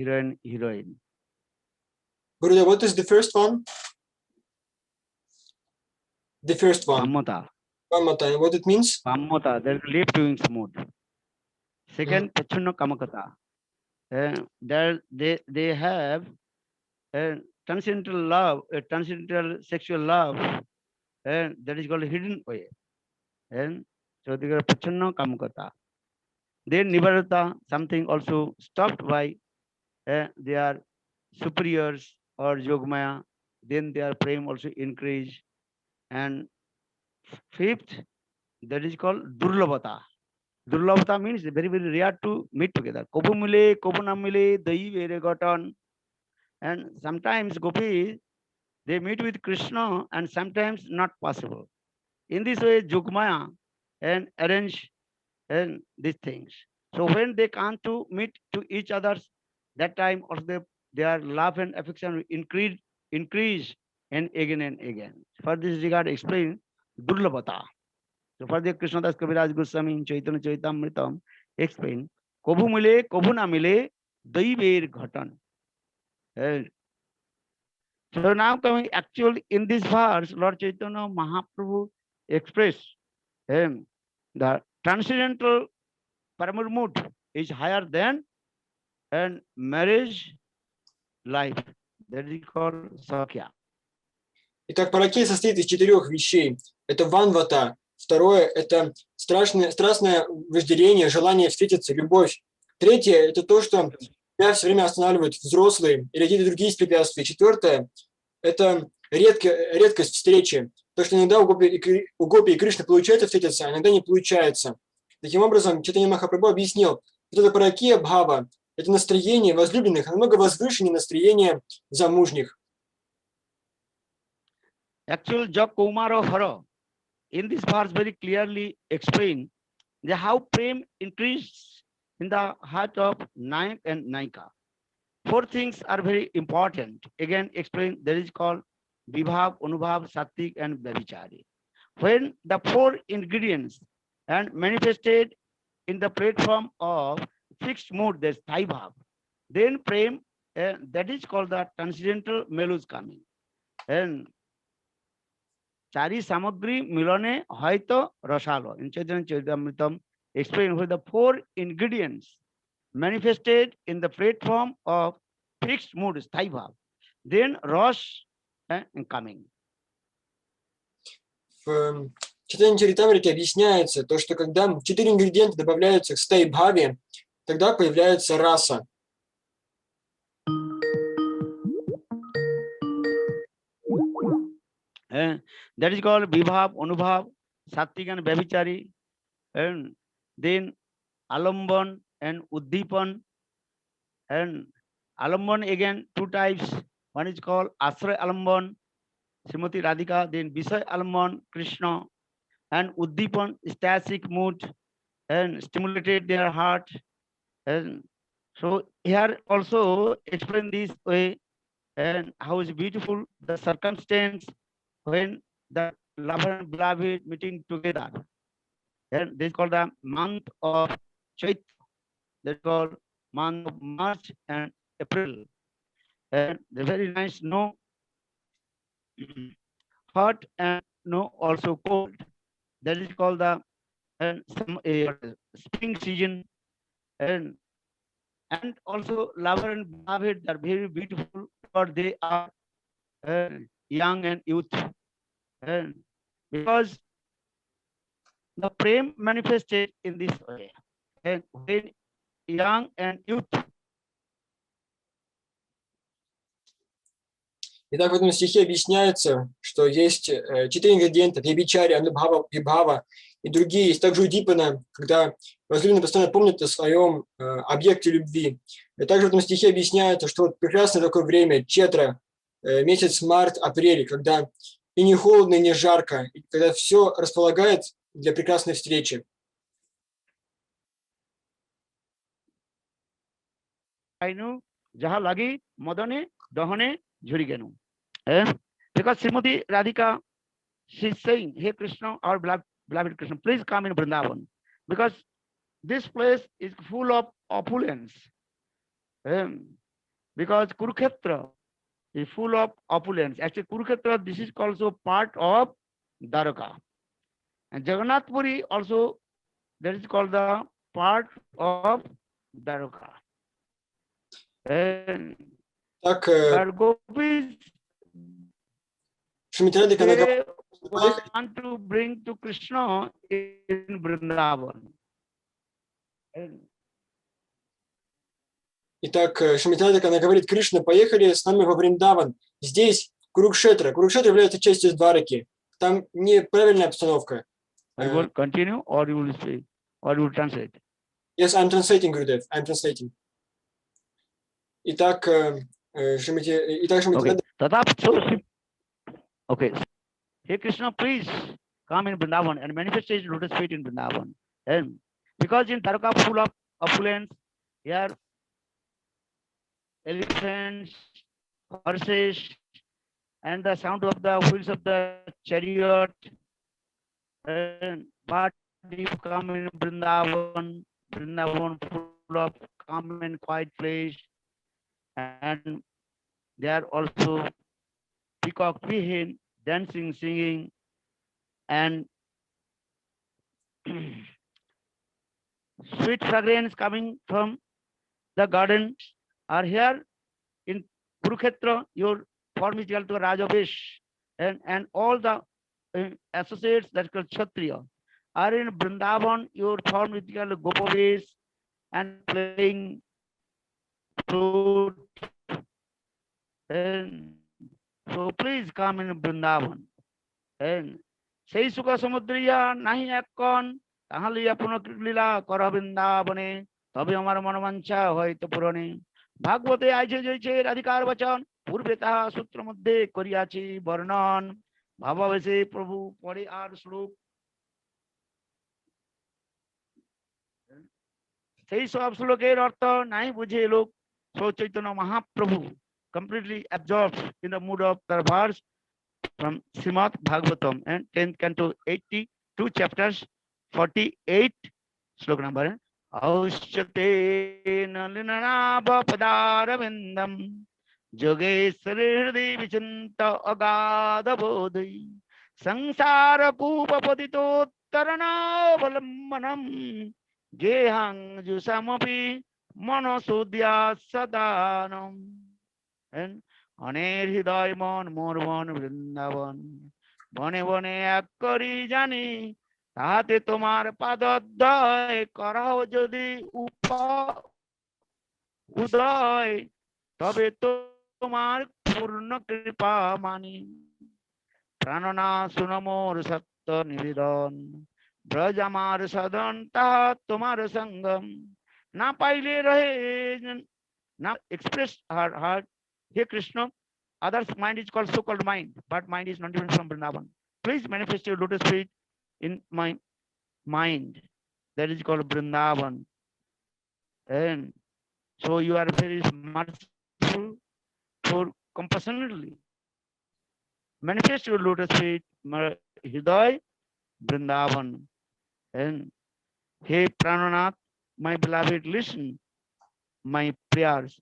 heroine. Gurudev, what is the first one? The first one. Bammata. Bammata. What it means? Bammata, there's left wings mood. Second, Prachanna Kamakata. They have transcendental love, transcendental sexual love, and that is called hidden way. And so they are Prachanna Kamakata. Then Nivarata, something also stopped by their superiors or Yogmaya, then their prem also increase. And fifth, that is called Durlabhata. Durlabhata means very, very rare to meet together. Kobu mile, kobu na mile, dai vere gotan. And sometimes gopis, they meet with Krishna and sometimes not possible. In this way, Jogmaya and arrange and these things. So when they come to meet to each other, that time also their love and affection will increase and again. For this regard, explain Durlabhata. So for the Krishnadas Kaviraj Goswami in Chaitanya Charitamritam explain Kobhu mile, kobhu na mile, daiver ghatan. So now coming actually in this verse, Lord Chaitanya Mahaprabhu expressed the transcendental pyramid mood is higher than and marriage life. That is called Sakya. Итак, паракей состоит из 4 вещей. Это ванвата. Второе – это страстное вожделение, желание встретиться, любовь. Третье – это то, что тебя все время останавливают взрослые или какие-то другие препятствия. Четвертое – это редкость встречи. То, что иногда у Гопи и Кришны получается встретиться, а иногда не получается. Таким образом, Чайтанья Махапрабху объяснил, что это паракия бхава, Это настроение возлюбленных намного возвышеннее настроения замужних. Actual Jog Kumar of Hara in this verse very clearly explain the how prem increased in the heart of Nayak and Naika. Four things are very important. Again, explain that is called Vibhav, Anubhav, Sattik, and Vyabhichari. When the four ingredients and manifested in the platform of fixed mood, there's Thaibhav, then prem, that is called the transcendental mellows coming. And Chari Samagri Milone Haito Rosalo in Chaitanya Charitamritam explain where the four ingredients manifested in the platform of fixed mood is Thaibhav, then Rosh coming. В Чайтанья Чаритамрите объясняется то, что когда 4 ингредиента добавляются к стайбхаве, тогда появляется раса. That is called Vibhav, Anubhav, Sattik and Vyabhichari, and then Alamban and Uddipan. And Alamban again two types. One is called Asray Alamban, Srimati Radhika, then Visay Alamban, Krishna, and Uddipan, ecstatic mood, and stimulated their heart. And so here also explain this way, and how is beautiful the circumstance when the lover and beloved meeting together. And this is called the month of Chaitra. That's called month of March and April. And the very nice snow, hot and no also cold. That is called the spring season. And also lover and beloved are very beautiful, for they are young and youth. And because the prem manifested in this way, and when young and youth. Итак, в этом стихе объясняется, что есть 4 ингредиента: Vyabhichari, Anubhava, Vibhava и другие. Есть также Удипана, когда возлюбленные постоянно помнят о своем объекте любви. И также в этом стихе объясняется, что вот прекрасное такое время, Четра, месяц март, апрель, когда и не холодно, и не жарко, и когда все располагает для прекрасной встречи. Ainu jaha lagi modane dahane jhurigenu. Because Srimati Radhika, she's saying, "Hey Krishna, our beloved Krishna, please come in Vrindavan, because this place is full of opulence. Because Kurukshetra is full of opulence. Actually, Kurukshetra, this is also part of Dwaraka. And Jagannath Puri also, that is called the part of Dwaraka. And Так, Gopis, Шримати Радхика, она they говорит, want to bring to Krishna in Vrindavan. Итак, Шримати Радхика, она говорит: Кришна, поехали с нами во Вриндаван. Здесь Курукшетра. Курукшетра является частью Двараки. Там неправильная обстановка. I will continue, or you will say, or you will translate. Yes, I'm translating, Gurudev. I'm translating. Итак, Шримати Okay. Радхика. Okay. Hey Krishna, please come in Vrindavan and manifest his lotus feet in Vrindavan. And because in Dwaraka full of opulence, here elephants, horses, and the sound of the wheels of the chariot. And but if you come in Vrindavan, Vrindavan full of calm and quiet place, and there are also peacock, peahen, dancing, singing, and sweet fragrance coming from the garden are here in Kurukshetra. Your form is equal to Rajavesh, and all the associates that called Kshatriya are in Vrindavan. Your form is equal to Gopavesh and playing flute. And so please come in Vrindavan. And সেই সুখ সমুদ্রিয়া নাহি একন তাহলে আপন লীলা কর বৃন্দাবনে তবে আমার মনোবাঞ্ছা হয়তো পূরণে। ভাগবতে আইছে জয়ছে রাধিকার বচন, পূর্বে তাহা সূত্র মধ্যে করিয়াছি বর্ণন। ভাবাবেশে প্রভু পরে আর শ্লোক, সেই সব শ্লোকের অর্থ নাই বুঝে লোক। So Chaitanya Mahaprabhu completely absorbed in the mood of the verse from Srimad Bhagavatam and 10th canto 82 chapters 48 slok number. Aushate nalinarabha padarabindam Yogeswari hriday vichinta agada bodhi Sangsara kupa padito taranaavalambanam Gehang jusamapi manosudya sadanam. And অনের হৃদয় মন মোর মন বৃন্দাবন, বনে বনে এক করি জানি, তাহাতে তোমার পাদোদয় করাও যদি উদয়, তবে তোমার পূর্ণ কৃপা মানি। প্রাণনা শুন মোর সত্য নিবেদন, ব্রজ আমার সদন তাহা তোমার সঙ্গম। না পাইলে রহে না express her heart. Hey Krishna, others' mind is called so-called mind, but mind is not different from Vrindavan. Please manifest your lotus feet in my mind. That is called Vrindavan. And so you are very merciful for compassionately. Manifest your lotus feet, Hriday, Vrindavan. And hey Prananath, my beloved, listen my prayers.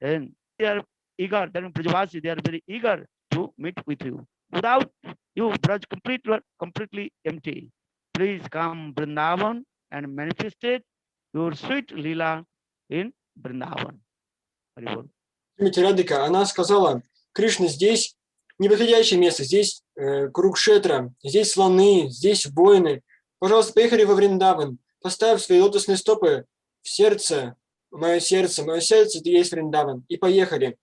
And they are eager, that means Brajavasi, they are very eager to meet with you. Without you, Braj completely empty. Please come Vrindavan and manifested your sweet Leela in Vrindavan. Haribol. Шримати Радика, она сказала: Кришна, здесь неподходящее место, здесь Курукшетра, здесь слоны, здесь воины. Пожалуйста, поехали во Вриндаван, поставь свои лотосные стопы в сердце, мое сердце это и есть Вриндаван, и поехали.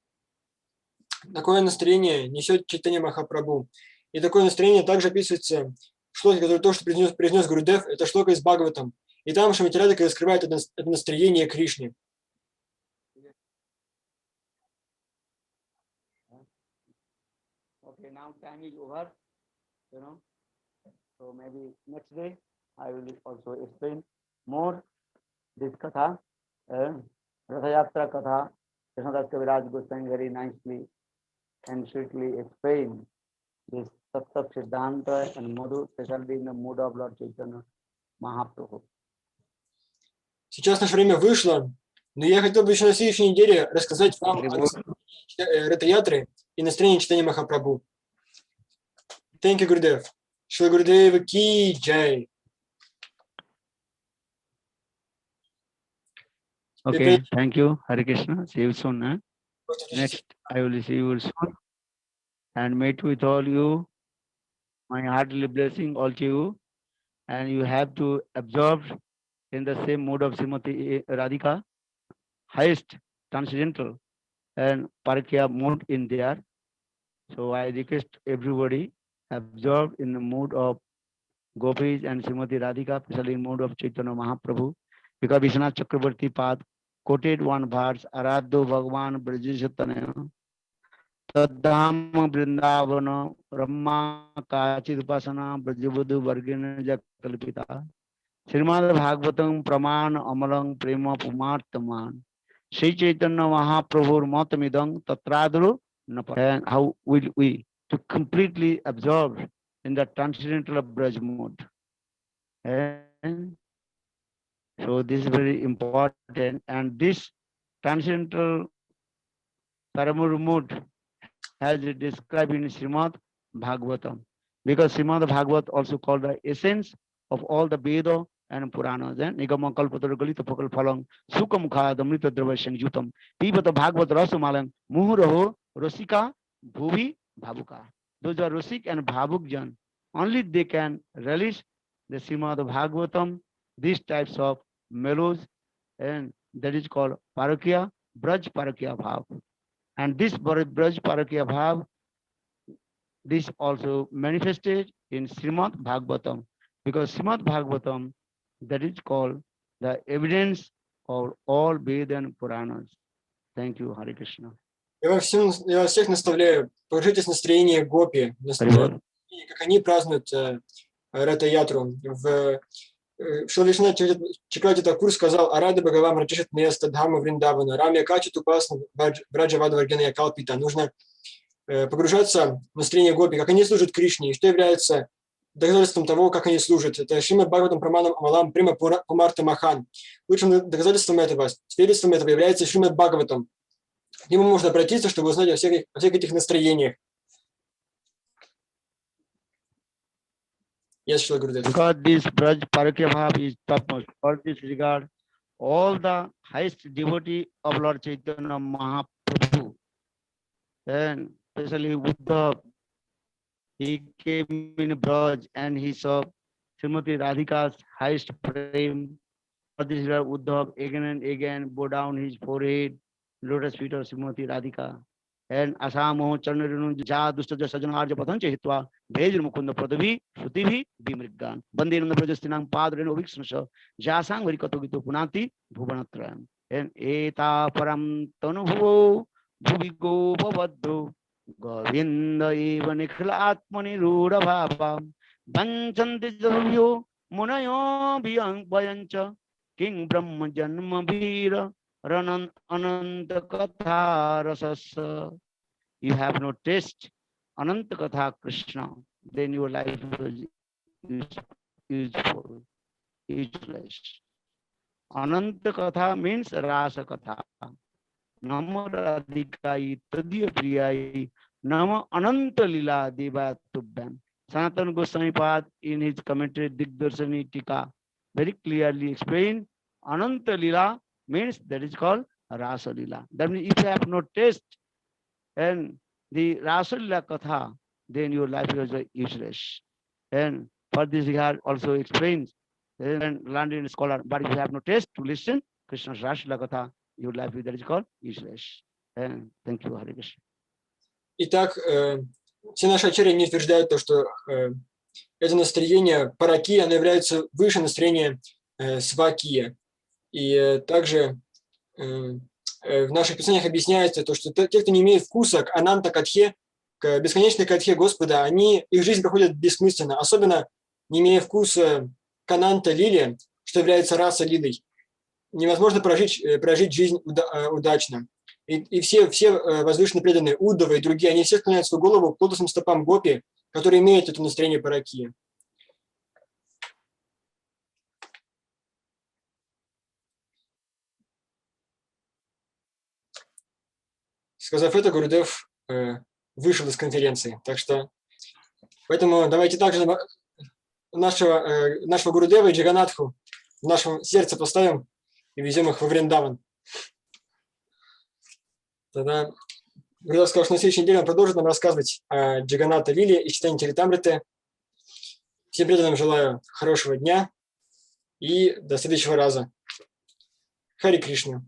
Такое настроение несет Чайтанья Махапрабху. И такое настроение также описывается в шлоке, который то, что произнес Гурудев, это шлока из Бхагаватам. И там Шримати Радика раскрывает это настроение Кришне. Okay, now time is over, so maybe next day I will also explain more this katha, Ratha Yatra katha. Krishnadas Kaviraj Goswami very nicely and sweetly explain this Sattva Siddhanta and Madhu, especially in the mood of Lord Chaitanya Mahaprabhu. Сейчас наше время вышло, но я хотел бы еще на следующей неделе рассказать вам о настроении Ратha-ятры и настроении Чайтаньи Махапрабху. Thank you, Gurudev. Шрила Гурудева ки джай. Okay, thank you. Hare Krishna. See you soon. Next, I will see you soon. And meet with all you. My heartily blessing all to you. And you have to absorb in the same mood of Srimati Radhika, highest transcendental and Parakya mode in there. So I request everybody absorb in the mood of Gopis and Srimati Radhika, especially in mood of Chaitanya Mahaprabhu, because Vishwanath Chakravarti Pad quoted one verse, Aradho Bhagavan Brajishatana Tadham Vrindavana Ramma Kachid Upasana Brajabudhu Vargina Jakalpita Srimad Bhagavatam Praman Amalang Prema Pumartaman Sri Chaitanya Mahaprabhu Matamidang Tatradru. And how will we to completely absorb in the transcendental Braj mode? And so this is very important, and this transcendental Paramur mode has it described in Srimad Bhagavatam, because Srimad Bhagavat also called the essence of all the Veda and Puranas. And Nigama Kalpatar Galita Pakal Phalang Sukam Kha Damrita Dravashan Yutam Pibata Bhagavat Rasamalang Muhuraho Rosika Bhuvi Bhabuka. Those are Rosik and Bhabuk Jan. Only they can relish the Srimad Bhagavatam, these types of mellows, and that is called Parakya, Braj Parakya Bhav. And this Braj Parakya Bhav, this also manifested in Srimad Bhagavatam, because Srimad Bhagavatam, that is called the evidence of all Ved and Puranas. Thank you, Hare Krishna. Я вас всех наставляю, положитесь настроение гопи, Hare как они празднуют Рата-ятру. Шри Вишна Чакрати Такур сказал: «Арада Бхагавам Рачишат Места Дхама Вриндавана, Рамья Качат Упасна Браджавада Варгена Калпита». Нужно погружаться в настроение гопи, как они служат Кришне, и что является доказательством того, как они служат. Это Шримад Бхагаватам Праманам Амалам Прима Пумарта Махан. Лучшим доказательством этого, свидетельством этого является Шримад Бхагаватам. К нему можно обратиться, чтобы узнать о всех этих настроениях. Yes, Srila Gurudev. Because this Braj Parakya Bhav is topmost. For this regard, all the highest devotee of Lord Chaitanya Mahaprabhu, and especially Uddhav, he came in Braj and he saw Srimati Radhika's highest frame. For this regard, Uddhav again and again bow down his forehead, lotus feet of Srimati Radhika. And Asamo Chanarunu Ja Dustaja Sajanarja Patancha Hitwa, Bejur Mukunda Pradhavi, Shutivi, Bimrigan. Bandinam the Prajastinam Padre and Ovixnasha, Jasang Varikatogito Punati, Bhuvanatram. And Eta Param Tanuvo, Bhuvigo Pavaddu, Govinda Eva Niklatmani Ruda Bhava, Banchanti Javyo, Munayo Bhayancha, King Brahma Janma Vira. Ranan Ananta Katha Rasasa. You have no taste Ananta Katha Krishna, then your life is useful, useless. Ananta Katha means Rasa Katha. Nama Radhikai Tadya Priyai Nama Ananta Lila Deva Tubhyam. Sanatana Goswami Pad in his commentary Digdarsani Tika very clearly explained Ananta Lila means that is called Rasa Lila. That means if you have no taste and the Rasa Lila Katha, then your life is useless. And for this regard also explains and learned in scholar, but if you have no taste to listen Krishna's Rasa Lila Katha, your life that is called useless. And thank you, Hare Krishna. Итак, все наши ачарьи не утверждают то, что это настроение параки, оно является выше настроения свакия. И также в наших писаниях объясняется то, что те, кто не имеет вкуса к ананта катхе, к бесконечной катхе Господа, их жизнь проходит бессмысленно, особенно не имея вкуса к ананта лиле, что является раса лилой. Невозможно прожить жизнь удачно. И все возвышенные преданные, Уддавы и другие, они все склоняют свою голову к лотосным стопам гопи, которые имеют это настроение параки. Сказав это, Гурудев вышел из конференции. Так что, поэтому давайте также нашего Гурудева и Джаганатху в нашем сердце поставим и везем их во Вриндаван. Тогда Гурудев сказал, что на следующей неделе он продолжит нам рассказывать о Джаганата Лиле и читании Чаритамриты. Всем преданным желаю хорошего дня и до следующего раза. Хари Кришна.